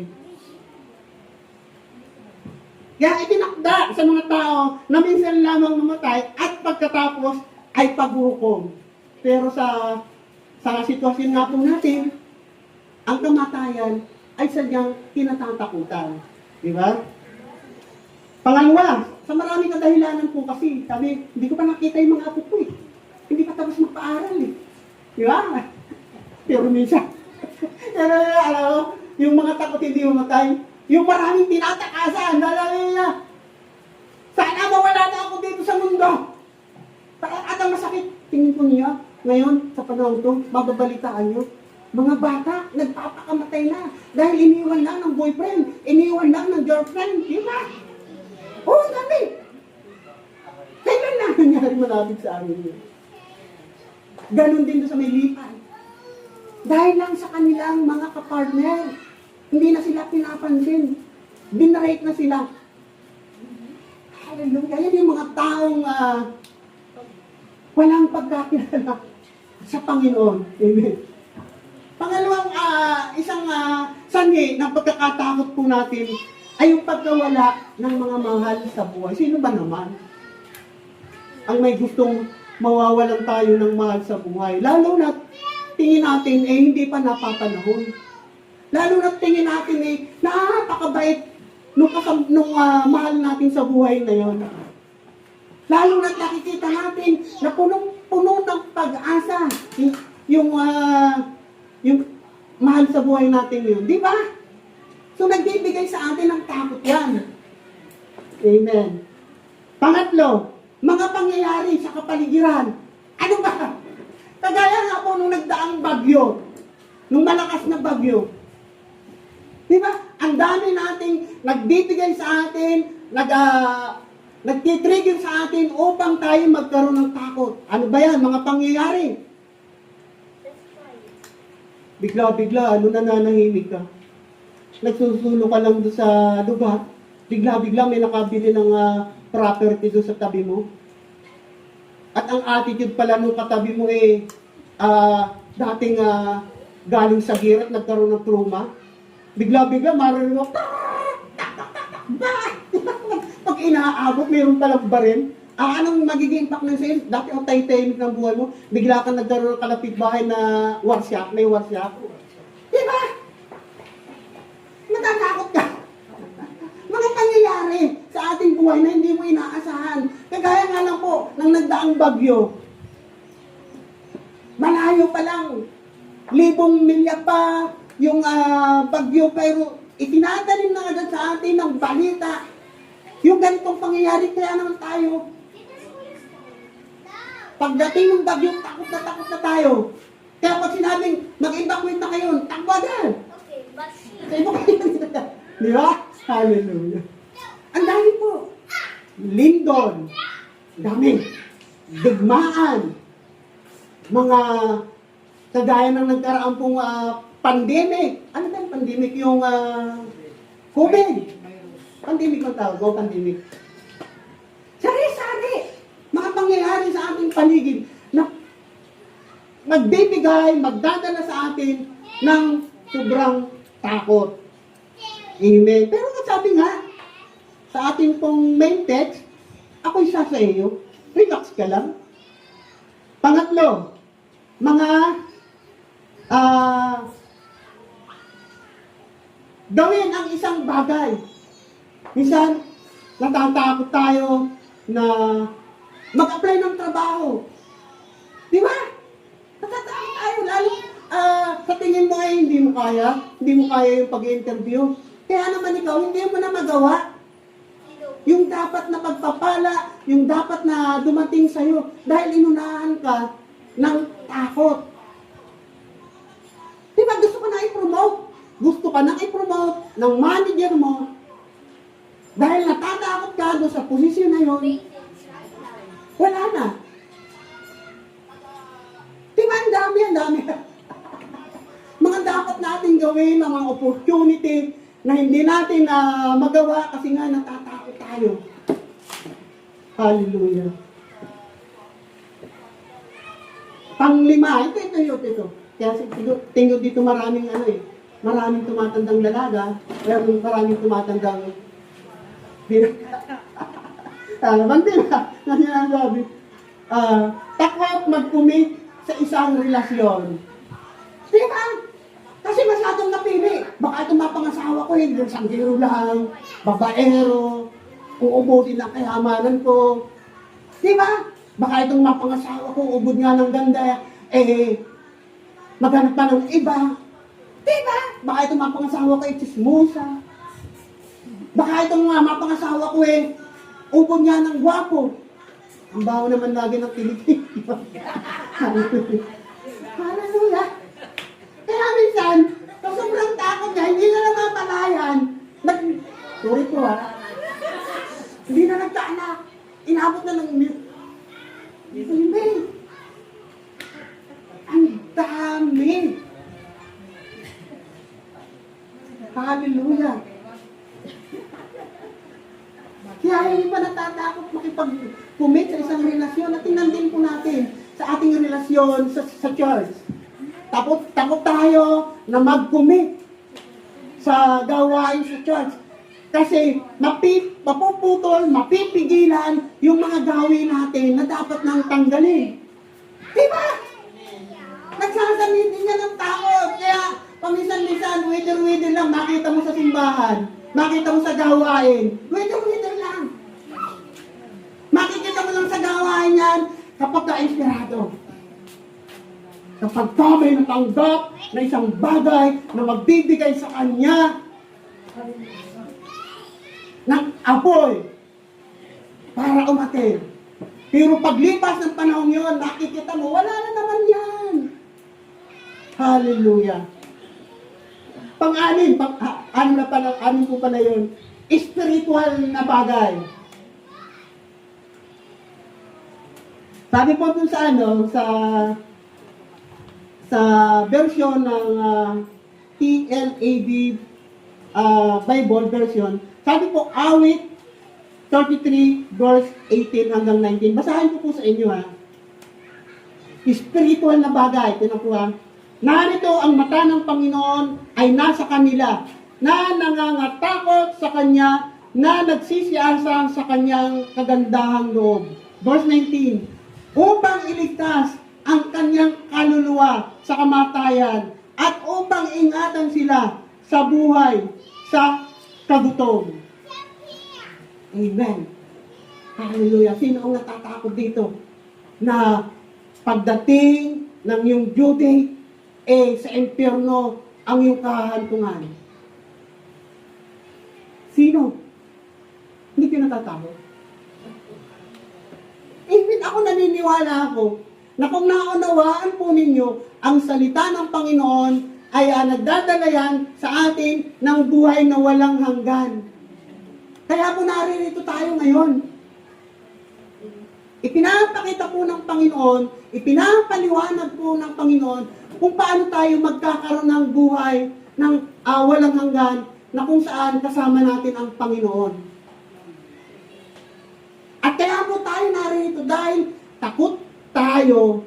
Kaya itinakda sa mga tao na minsan lamang namatay at pagkatapos ay paghukom. Pero sa sitwasyon nga po natin, ang kamatayan ay sadyang kinatatakutan. Di ba? Pangalawa, sa maraming kadahilanan po kasi, sabi, hindi ko pa nakita yung mga apo ko eh. Hindi pa tapos magpaaral eh. Di ba? Pero minsan, alam mo, yung mga takot hindi mamatay, yung maraming tinatakasan, lalagay niya, sana mawala na ako dito sa mundo. At ang masakit, tingin ko niya, ngayon, sa panahon to, mababalitaan niyo, mga bata, nagpapakamatay na dahil iniwan lang ng boyfriend, iniwan lang ng girlfriend, di ba? Oo, dami. Kailan na nangyari malapit sa amin yun? Ganon din doon sa may lipan. Dahil lang sa kanilang mga kapartner, hindi na sila pinapansin. Binarate na sila. Hallelujah. Yan yung mga taong walang pagkakilala sa Panginoon. Amen. Pangalawang isang sanhi ng pagkakatakot po natin ay yung pagkawala ng mga mahal sa buhay. Sino ba naman ang may gustong mawawalan tayo ng mahal sa buhay? Lalo na tingin natin hindi pa napapanahon. Lalo na tingin natin napakabait nung mahal natin sa buhay na yon. Lalo na nakikita natin na punong-puno ng pag-asa yung mahal sa buhay natin yun. Di ba? So, nagbibigay sa atin ng takot yan. Amen. Pangatlo, mga pangyayari sa kapaligiran. Ano ba? Kagaya nga po nung nagdaang bagyo, nung malakas na bagyo. Di ba? Ang dami nating nagbibigay sa atin, nagtitrigger sa atin upang tayo magkaroon ng takot. Ano ba yan? Mga pangyayari. Bigla-bigla, nananahimik ka. Nagsusulo ka lang doon sa lugar. Bigla-bigla may nakabili ng property doon sa tabi mo. At ang attitude pala nung katabi mo dating galing sa girat, nagkaroon ng trauma. Bigla-bigla, marinig mo, pag inaabot, mayroon palang baril. Anong magiging impact ng sa'yo? Dati ang tay-tahimik ng buhay mo, bigla kang nagkaroon ng kalapit bahay na workshop, may workshop. Diba? Natatakot ka. Mga pangyayari sa ating buhay na hindi mo inaasahan. Kagaya nga lang po, nang nagdaang bagyo. Malayo pa lang, 1,000 milya pa yung bagyo, pero itinatanim na agad sa atin ng balita. Yung ganitong pangyayari, kaya naman tayo. Pagdating ng bagyo, takot na tayo. Kaya pag sinabing, mag-evacuate na kayo, takbo agad. Sa evacuate na. Di ba? Hallelujah. Ang dami po. Lindon. Dami. Digmaan. Mga kagaya ng nagkaraan pong pandemic. Ano ba yung pandemic? Yung COVID. Pandemic ang tawag. O pandemic. Sari-sari. Mga pangyayari sa ating paligid na magbibigay, magdadala sa atin ng sobrang takot. Amen. Pero sabi nga, sa ating pong main text, ako'y sa iyo, relax ka lang. Pangatlo, mga gawin ang isang bagay. Minsan, natatakot tayo, na mag-apply ng trabaho. Di ba? Natatakot tayo, lalo sa tingin mo ay hindi mo kaya yung pag-interview. Kaya naman ikaw, hindi mo na magawa. Yung dapat na pagpapala, yung dapat na dumating sa'yo, dahil inunahan ka ng takot. Diba gusto ka na i-promote? Gusto ka na i-promote ng manager mo, dahil natatakot ka doon sa posisyon na yun, wala na. Diba ang dami. Mga dapat natin gawin, ang mga opportunity na hindi natin magawa kasi nga natatakot tayo. Hallelujah. Panglima, ito. Kaya tingin dito maraming maraming tumatandang lalaga, maraming tumatandang talagang din na sinasabi. Takot mag-commit sa isang relasyon. Diba? Kasi masyadong napili. Baka itong mapangasawa ko, hindi sanggero lang, babaero, uubusin ang kayamanan ko. Diba? Baka itong mapangasawa ko, ubod nga ng ganda, maghanap pa ng iba. Diba? Baka itong mapangasawa ko, chismosa. Baka itong mapangasawa ko, ubod nga ng gwapo. Ang baho naman lagi ng kilig. Hallelujah. Kaya minsan, sa sobrang takot niya, hindi na namamalayan. Sorry po hindi na nagkaanak. Inabot na ng hindi. Ang dami. Hallelujah. Kaya hindi pa natatakot makipag-commit sa isang relasyon. At tingnan din po natin sa ating relasyon sa church. Takot tayo na mag-commit sa gawain sa church. Kasi mapuputol, mapipigilan yung mga gawin natin na dapat nang tanggalin. Diba? Nagsasamitin niya ng takot. Kaya paminsan-minsan, wither lang, makita mo sa simbahan. Makita mo sa gawain. Wither lang. Makikita mo lang sa gawain yan kapag ka-inspirado. Kapag ka may natanggap na isang bagay na magbibigay sa kanya ng apoy para umatin. Pero paglipas ng panahon yun, nakikita mo, wala na naman yan. Hallelujah. Pang-anim po pala yun, spiritual na bagay. Sabi po dun sa version ng TLAB Bible version, sabi po, awit 33 verse 18 hanggang 19. Basahin ko po sa inyo Spiritual na bagay, tinukuha. Narito ang mata ng Panginoon ay nasa kanila, na nangangatakot sa Kanya, na nagsisiyasa sa Kanyang kagandahang loob. Verse 19, upang iligtas ang Kanyang kaluluwa sa kamatayan, at upang ingatan sila sa buhay, sa kagutom. Amen. Hallelujah. Sino ang natatakot dito? Na pagdating ng iyong due date, sa impyerno ang iyong kahantungan. Sino? Hindi kayo natatakot? Even ako naniniwala na kung naunawaan po ninyo ang salita ng Panginoon ay nagdadala yan sa atin ng buhay na walang hanggan. Kaya po naririto tayo ngayon. Ipinapakita po ng Panginoon, ipinapaliwanag po ng Panginoon kung paano tayo magkakaroon ng buhay ng walang hanggan na kung saan kasama natin ang Panginoon. At kaya po tayo naririto dahil takot tayo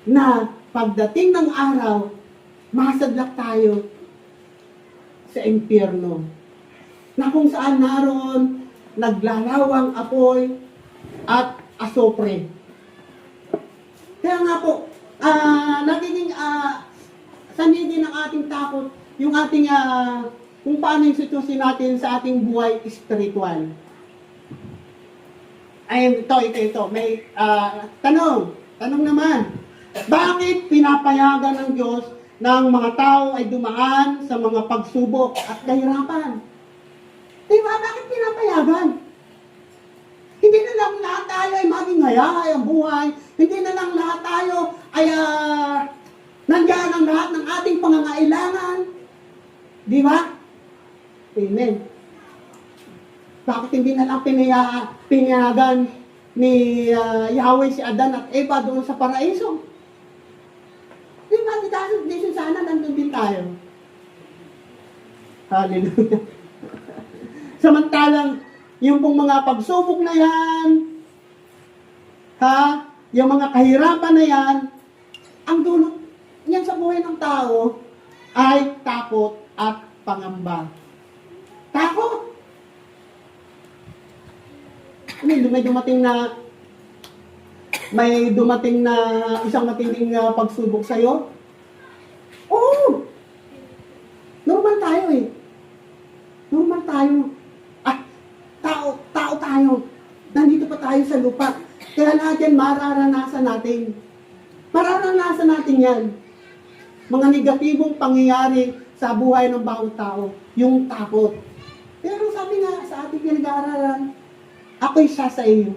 na pagdating ng araw, masadlak tayo sa impyerno. Na kung saan naroon naglalawang apoy at asopre. Kaya nga po, nagiging sanhi din ng ating takot, yung ating, kung paano yung sitwasyon natin sa ating buhay spiritual. Ay, ito. May tanong naman. Bakit pinapayagan ng Diyos na ang mga tao ay dumaan sa mga pagsubok at kahirapan? Diba? Bakit pinapayagan? Hindi na lang lahat tayo ay maging hayay ang buhay. Hindi na lang lahat tayo ay nandiyan ang lahat ng ating pangangailangan. Di ba? Amen. Bakit hindi na lang pinayagan ni Yahweh si Adan at Eva doon sa paraiso? Di ba? Di sana nandun din tayo. Hallelujah. Samantalang, yung pong mga pagsubok na yan, yung mga kahirapan na yan, ang dulot niyan sa buhay ng tao ay takot at pangamba. Takot! May dumating na isang matinding pagsubok sa'yo? Oo! Normal tayo eh. Normal tayo. Tao tayo. Nandito pa tayo sa lupa. Kaya lahat yan mararanasan natin. Mararanasan natin yan. Mga negatibong pangyayari sa buhay ng bawat tao. Yung takot. Pero sabi nga sa ating pinag-aaralan, ako'y siya sa iyo.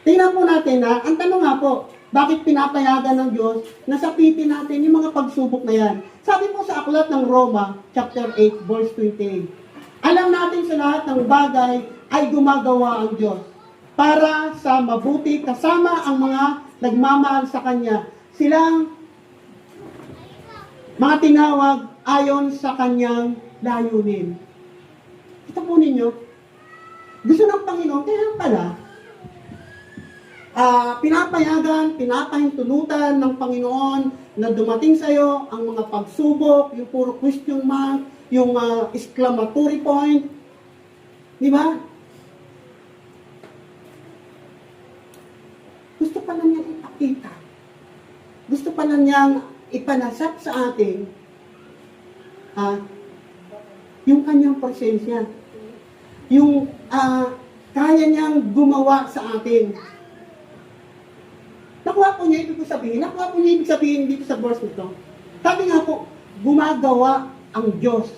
Tingnan po natin ang tanong nga po, bakit pinapayagan ng Diyos na sapitin natin yung mga pagsubok na yan? Sabi po sa aklat ng Roma, chapter 8, verse 28. Alam natin sa lahat ng bagay ay gumagawa ang Diyos para sa mabuti kasama ang mga nagmamahal sa Kanya. Silang mga tinawag ayon sa Kanyang layunin. Ito po ninyo, gusto ng Panginoon, kaya pala, pinapahintulutan ng Panginoon na dumating sa iyo ang mga pagsubok, yung puro question mark, yung exclamatory point. Di ba? Gusto pa lang niyang ipakita. Gusto pa lang niyang ipanasap sa atin yung kanyang presensya. Yung kaya niyang gumawa sa atin. Nakuha po niya ibig sabihin dito sa verse nito. Sabi nga po, gumagawa ang Diyos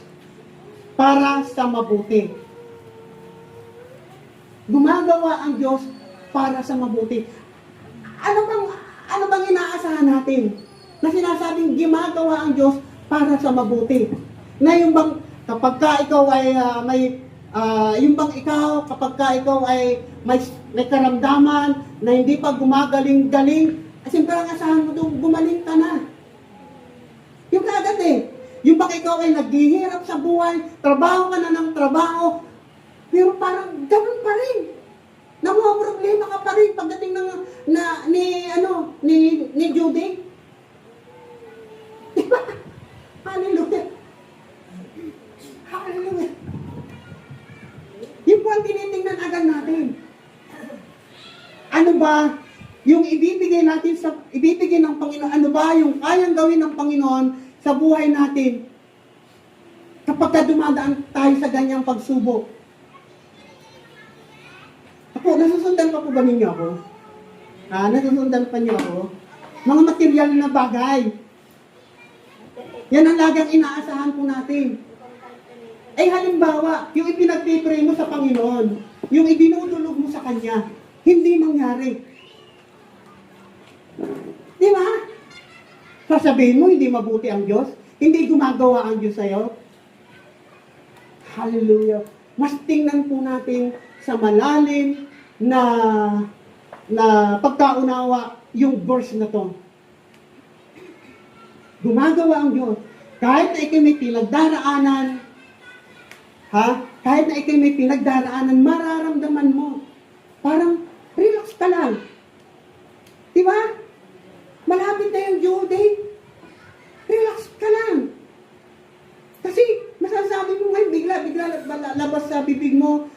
para sa mabuti. Gumagawa ang Diyos para sa mabuti. Ano bang inaasahan natin? Na sinasabing gumagawa ang Diyos para sa mabuti. Na yung bang kapag ka ikaw ay may karamdaman na hindi pa gumagaling-galing, siyempre ang asahan mo doon, gumaling ka na. Yung kagad yung bang ikaw ay naghihirap sa buhay, trabaho ka na ng trabaho, pero parang ganun pa rin. Problema ka pa rin pagdating ni Judy. Diba? Hallelujah. Hallelujah. Yun po ang tinitingnan agad natin. Ano ba yung ibibigay ng Panginoon? Ano ba yung kayang gawin ng Panginoon sa buhay natin kapag dumadaan tayo sa ganyang pagsubok? Ako, nasusundan pa po ba ninyo ako? Nasusundan pa niyo ako? Mga material na bagay. Yan ang lagang inaasahan po natin. Ay halimbawa, yung ipinagpipray mo sa Panginoon, yung ibinudulog mo sa Kanya, hindi mangyari. Di ba? Sasabihin mo, hindi mabuti ang Diyos? Hindi gumagawa ang Diyos sa'yo? Hallelujah. Mas tingnan po natin sa malalim na pagkaunawa yung verse na to. Gumagawa ang Diyos. Kahit na ikaw may pinagdaraanan, kahit na ikaw may pinagdaraanan, mararamdaman mo. Parang, relax ka lang. Diba? Malapit na yung due date. Relax ka lang. Kasi, masasabi mo ngayon, bigla labas sa bibig mo,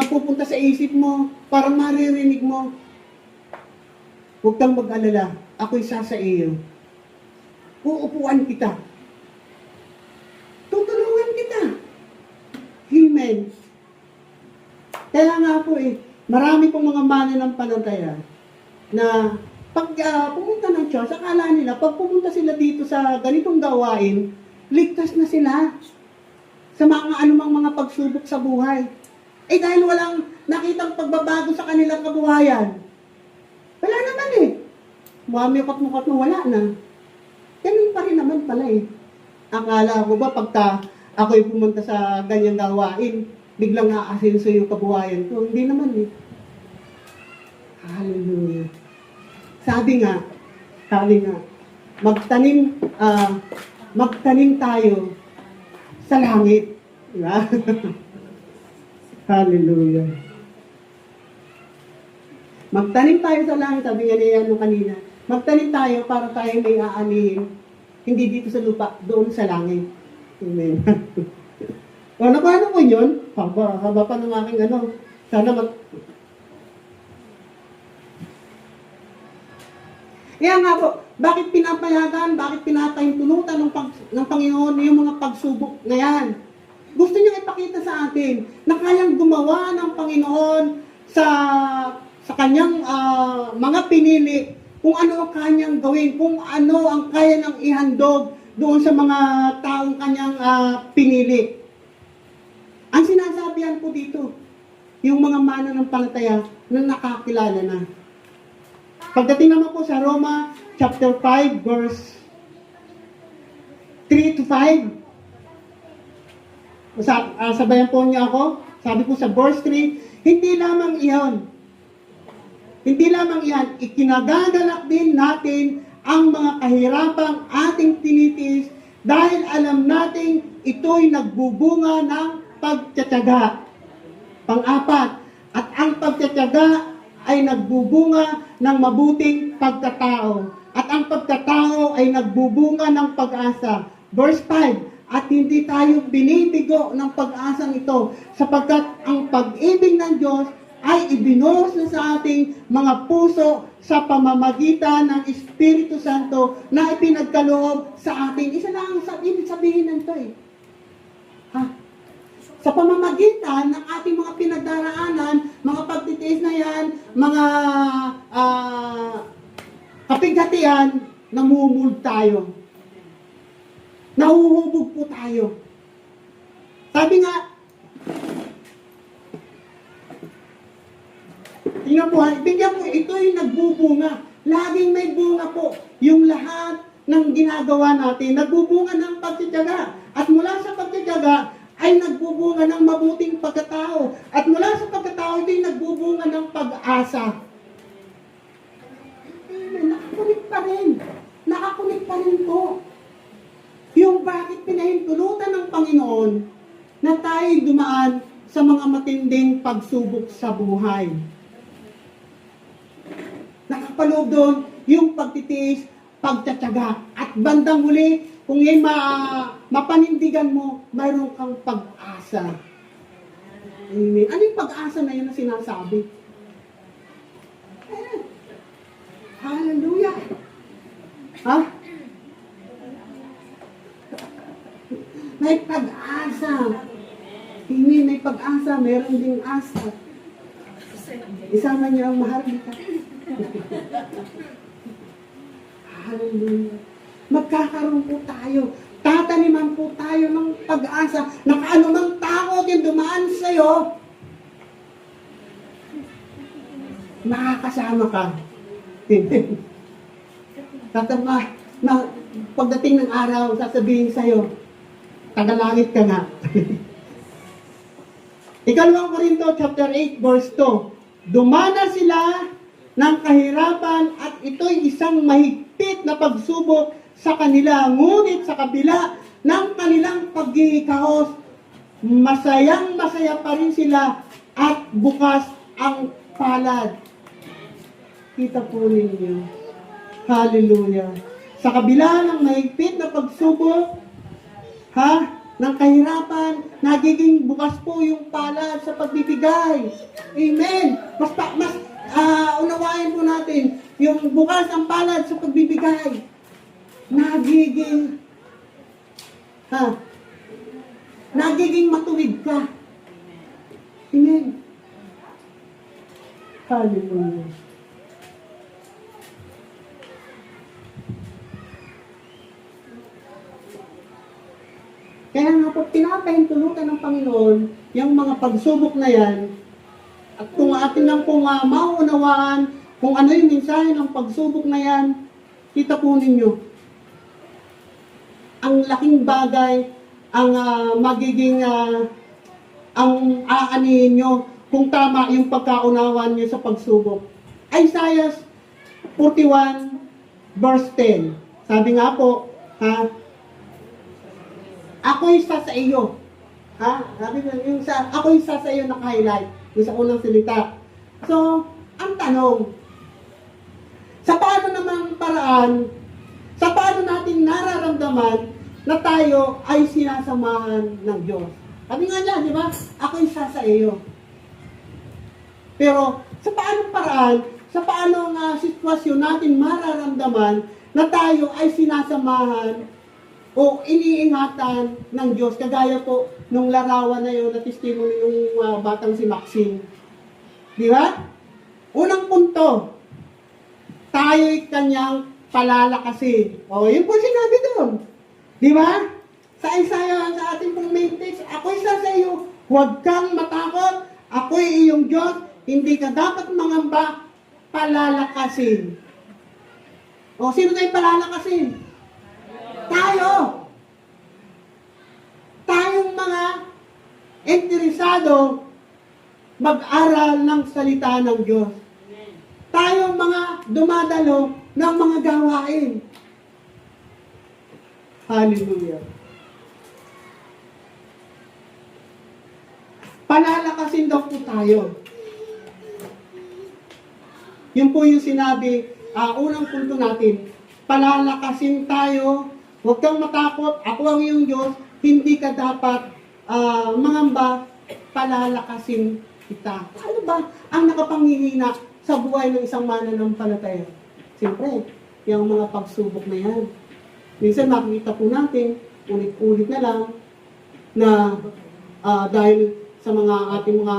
pupunta sa isip mo, parang maririnig mo. Huwag kang mag-alala, ako'y sa iyo. Uupuan kita. Tutulungan kita. Amen. Kaya nga po marami pong mga mananampalataya na pag pumunta ng church, akala nila, pag pumunta sila dito sa ganitong gawain, ligtas na sila sa mga anumang mga pagsubok sa buhay. Dahil walang nakitang pagbabago sa kanilang kabuhayan. Wala naman Mukot-mukot mo, wala na. Ganun pa rin naman pala Akala ko ba pagka ako'y pumunta sa ganyang gawain, biglang aasenso yung kabuhayan ko. Hindi naman Hallelujah. Sabi nga, magtanim tayo sa langit. Diba? Hallelujah. Magtanim tayo sa langit, sabi nga niya kanina. Magtanim tayo para tayo may aanihin. Hindi dito sa lupa, doon sa langit. Amen. O, paano po yun? Haba pa ng aking Sana Kaya nga po, bakit pinapayagan, bakit pinapahintulutan ng Panginoon yung mga pagsubok na yan? Gusto niyo ipakita sa atin na kayang gumawa ng Panginoon sa kanyang mga pinili, kung ano ang kanyang gawin, kung ano ang kaya nang ihandog doon sa mga taong kanyang pinili. Ang sinasabihan ko dito, yung mga mananampalataya na nakakilala na. Pagdating naman po sa Roma chapter 5 verse 3 to 5, sabayan po niyo ako. Sabi po sa verse 3, hindi lamang iyan, ikinagagalak din natin ang mga kahirapang ating tinitiis dahil alam nating ito'y nagbubunga ng pagtitiyaga. Pang-apat, at ang pagtitiyaga ay nagbubunga ng mabuting pagkatao. At ang pagkatao ay nagbubunga ng pag-asa. Verse 5, at hindi tayo binibigo ng pag-asang ito sapagkat ang pag-ibig ng Diyos ay ibinuhos na sa ating mga puso sa pamamagitan ng Espiritu Santo na ipinagkaloob sa atin. Isa lang ang ibig sabihin nito Sa pamamagitan ng ating mga pinagdaraanan, mga pagtitiis na yan, mga kapighatian, namumuld tayo. Nahuhubog po tayo. Sabi nga, tingnan po, bigyan po, ito'y nagbubunga. Laging may bunga po. Yung lahat ng ginagawa natin, nagbubunga ng pagtitiyaga. At mula sa pagtitiyaga, ay nagbubunga ng mabuting pagkatao. At mula sa pagkatao, ito'y nagbubunga ng pag-asa. Nakakulit pa rin po. Yung bakit pinahintulutan ng Panginoon na tayo dumaan sa mga matinding pagsubok sa buhay. Nakapaloob doon yung pagtitiis, pagtatyaga. At bandang huli, kung yung mapanindigan mo, mayroon kang pag-asa. Amen. Ano yung pag-asa na yun na sinasabi? Hallelujah! May pag-asa. Amen. May pag-asa. Mayroon ding asa. Isama niyo ang maharlika. Hallelujah. Magkakaroon po tayo. Tataniman po tayo ng pag-asa na kaanumang takot yung dumaan sa'yo, makakasama ka. Tatama, pagdating ng araw, sasabihin sa'yo, tagalangit ka nga. Ikalawang Korinto chapter 8 verse 2, dumana sila ng kahirapan at ito'y isang mahigpit na pagsubok sa kanila. Ngunit sa kabila ng kanilang pagkikahos, masayang-masaya pa rin sila at bukas ang palad. Kita po ninyo. Hallelujah. Sa kabila ng mahigpit na pagsubok, ng kahirapan, nagiging bukas po yung palad sa pagbibigay. Amen. Mas unawain po natin yung bukas ang palad sa pagbibigay. Nagiging matuwid ka. Amen. Hallelujah. Kaya nga po, pinapahintulutan ng Panginoon yung mga pagsubok na yan. At kung atin lang pong maunawaan kung ano yung mensahe ng pagsubok na yan, kita po ninyo. Ang laking bagay, ang magiging, ang aanihin nyo kung tama yung pagkaunawan nyo sa pagsubok. Isaiah 41 verse 10. Sabi nga po, ako isa sa iyo. Sabi ko, ako isa sa iyo naka-highlight. Yung sa unang salita. So, ang tanong, sa paano namang paraan, sa paano natin nararamdaman na tayo ay sinasamahan ng Diyos? Sabi nga niya, di ba? Ako isa sa iyo. Pero, sa paanong paraan, sa paanong sitwasyon natin mararamdaman na tayo ay sinasamahan o iniingatan ng Diyos, kagaya po nung larawan na yun na testimony ng batang si Maxine. Di ba? Unang punto, tayo'y kanyang palalakasin. O, yun po sinabi doon. Di ba? Sa Isaiah, sa ating pong main text, ako'y sa iyo, huwag kang matakot, ako'y iyong Diyos, hindi ka dapat mangamba, palalakasin. O, sino tayo palalakasin? Tayo. Tayong mga interesado mag-aral ng salita ng Diyos. Tayong mga dumadalo ng mga gawain. Hallelujah. Palalakasin daw po tayo. Yun po yung sinabi, unang punto natin. Palalakasin tayo. Huwag kang matakot, ako ang iyong Diyos, hindi ka dapat mangamba, palalakasin kita. Ano ba ang nakapanghihina sa buhay ng isang mananampalataya? Siyempre, yung mga pagsubok na yan. Minsan makikita po natin, ulit-ulit na lang, na dahil sa mga ating mga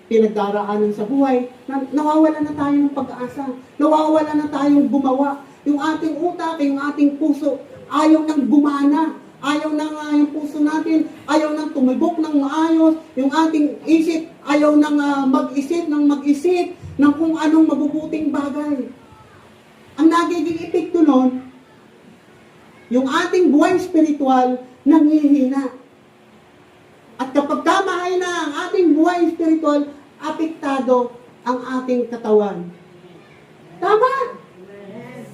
pinagdaraanan sa buhay, nawawala na tayo ng pag-asa, nawawala na tayong gumawa. Yung ating utak, yung ating puso, ayaw nang gumana. Ayaw nang yung puso natin, ayaw nang tumibok ng maayos. Yung ating isip, ayaw nang mag-isip ng kung anong mabubuting bagay. Ang nagiging epekto nun, yung ating buhay spiritual, nanghihina. At kapag tamahay na ang ating buhay spiritual, apektado ang ating katawan. Tama!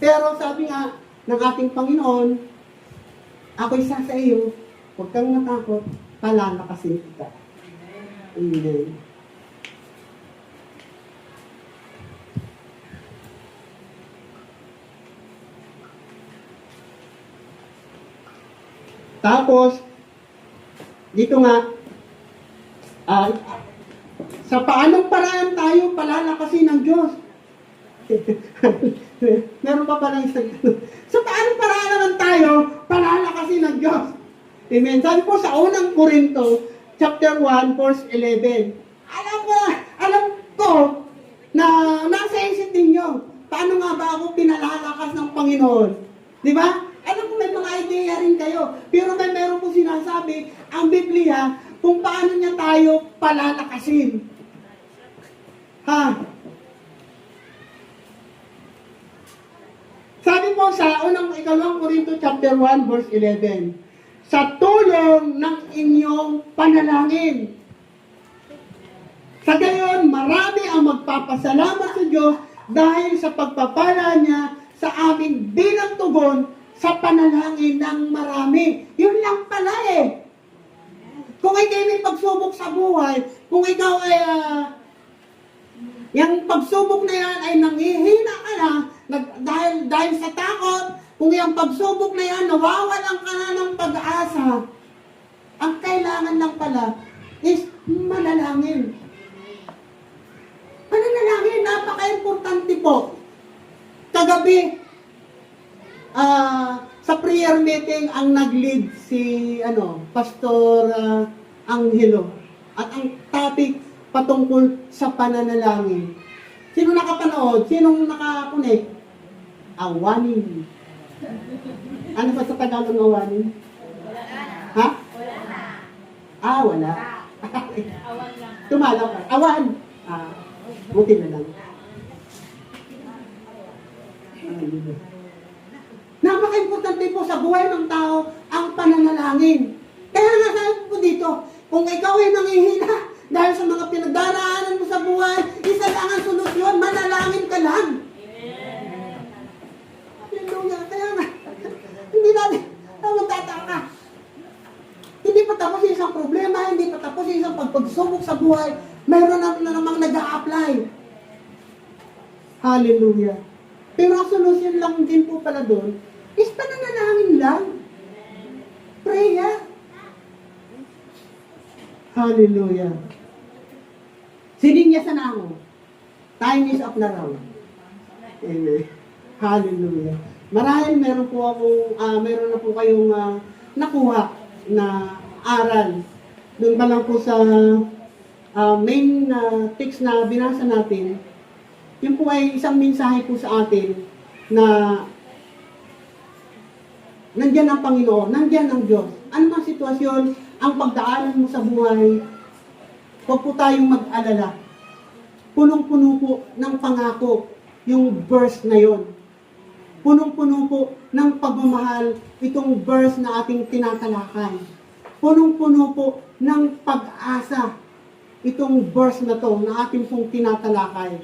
Pero sabi nga ng ating Panginoon, ako'y isa sa iyo, huwag kang matakot, palalakasin kita. Amen. Tapos, dito nga, sa paanong paraan tayo palalakasin ng Diyos? Meron pa pala isang sa paanong paraan naman tayo palalakasin ng Diyos? Amen. Sabi po sa unang Korinto, chapter 1, verse 11. Alam ko na nasa isip ninyo, paano nga ba ako pinalalakas ng Panginoon? Di ba? Alam ko may mga idea rin kayo. Pero meron po sinasabi, ang Biblia, kung paano niya tayo palalakasin. Sabi po sa unang ikalawang Korinto chapter 1 verse 11, sa tulong ng inyong panalangin. Sa gayon, marami ang magpapasalamat sa Diyos dahil sa pagpapala niya sa amin bilang tugon sa panalangin ng marami. Yun lang pala eh. Kung ikaw may pagsubok sa buhay, kung ikaw ay yung pagsubok na yan ay nanghihina ka na, dahil sa takot, kung yung pagsubok na yan, nawawalan ka na ng pag-asa, ang kailangan lang pala is manalangin. Manalangin, napaka-importante po. Kagabi, sa prayer meeting, ang nag-lead si Pastor Angelo. At ang topic patungkol sa pananalangin. Sino nakapanood? Sinong nakakunik? Awanin. Ano ba sa Tagalog ng awanin? Ha? Ah, wala. Awan lang. Tumalaw ka. Awan. Buti na lang. Napaka-importante po sa buhay ng tao ang pananalangin. Kaya nga sabi po dito, kung ikaw ay nangihina dahil sa mga pinagdaraanan mo sa buhay, isa lang ang solusyon, manalangin ka lang. Hallelujah. Kaya nga, hindi natin magtataka. Hindi pa tapos yung isang problema, hindi pa tapos yung isang pagpagsubok sa buhay, mayroon na namang nag-a-apply. Hallelujah. Pero ang solusyon lang din po pala doon, is pananalangin lang. Prayer. Hallelujah. Siningyasan ako. Time is up na raw. Amen. Hallelujah. Marahil meron na po kayong nakuha na aral. Doon pa lang po sa main text na binasa natin, yun po ay isang mensahe po sa atin na nandiyan ang Panginoon, nandiyan ang Diyos. Ano mang sitwasyon, ang pagdaanan mo sa buhay, huwag po tayong mag-alala. Punong-puno po ng pangako yung verse na yon. Punong-puno po ng pagmamahal itong verse na ating tinatalakay. Punong-puno po ng pag-asa itong verse na to na ating pong tinatalakay.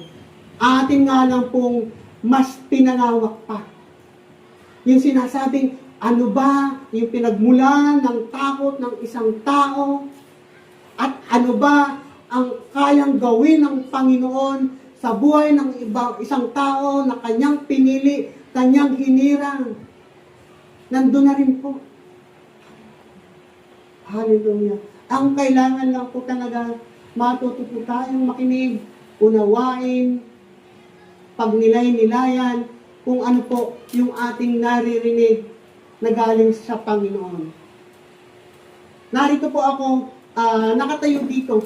Atin nga lang pong mas pinalawak pa. Yung sinasabing, ano ba yung pinagmulan ng takot ng isang tao? At ano ba ang kayang gawin ng Panginoon sa buhay ng isang tao na kanyang pinili, kanyang hinirang? Nandun na rin po. Hallelujah. Ang kailangan lang po talaga, matuto po tayong makinig, unawain, pagnilay-nilayan, kung ano po yung ating naririnig na galing sa Panginoon. Narito po ako, nakatayo dito.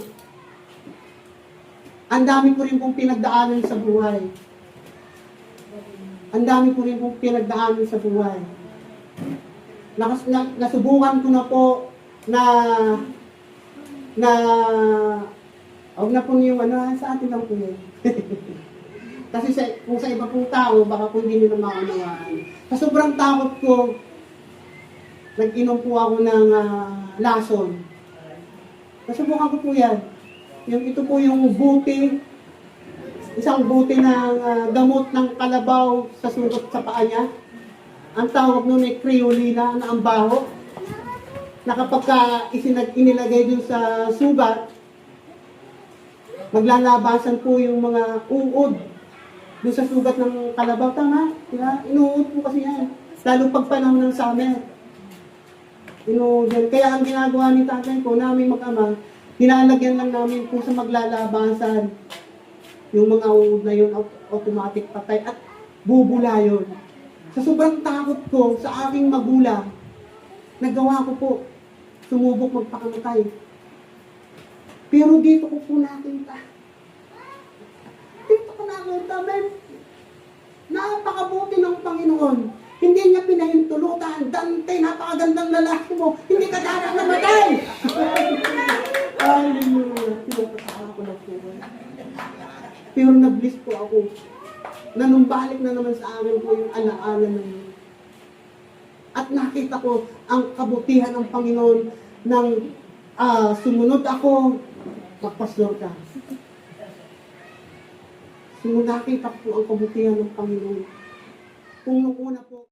Ang dami ko rin pong pinagdaanan sa buhay. Ang dami ko rin pong pinagdaanan sa buhay. Nasubukan ko na po na huwag na po yung sa atin lang po yun. Kasi kung sa iba pong tao, baka kung hindi nila maunawaan. Sa sobrang takot ko, nag-inom po ako ng lason. Nasubukan ko po yan. Ito po yung buti, isang buti ng gamot ng kalabaw sa sugat sa paa niya. Ang tawag nun ay creolina na ang baho. Na kapag inilagay dun sa sugat, maglalabasan po yung mga uod doon sa sugat ng kalabaw. Tama? Diba? Inuud po kasi yan. Lalo pag panahon ng summer. Inuud yan. Kaya ang ginagawa ni tatay ko, namin mag-ama, nilalagyan lang namin po sa maglalabasan. Yung mga uod na yun, automatic patay. At bubula yun. Sa sobrang takot ko sa aking magulang, nagawa ko po, sumubok magpakamatay. Pero dito ko po nakita. Dito ko nakita, napakabuti ng Panginoon. Hindi niya pinahintulutan. Dante, napakagandang lalaki mo. Hindi ka dapat namatay. Hallelujah. Pinapasama ko na po. Pero nag-bliss po ako. Nanumbalik na naman sa akin po yung alaala na yun. At nakita ko ang kabutihan ng Panginoon nang sumunod ako, magpastor ka. Nakita ko ang kabutihan ng Panginoon. Kung nung una po,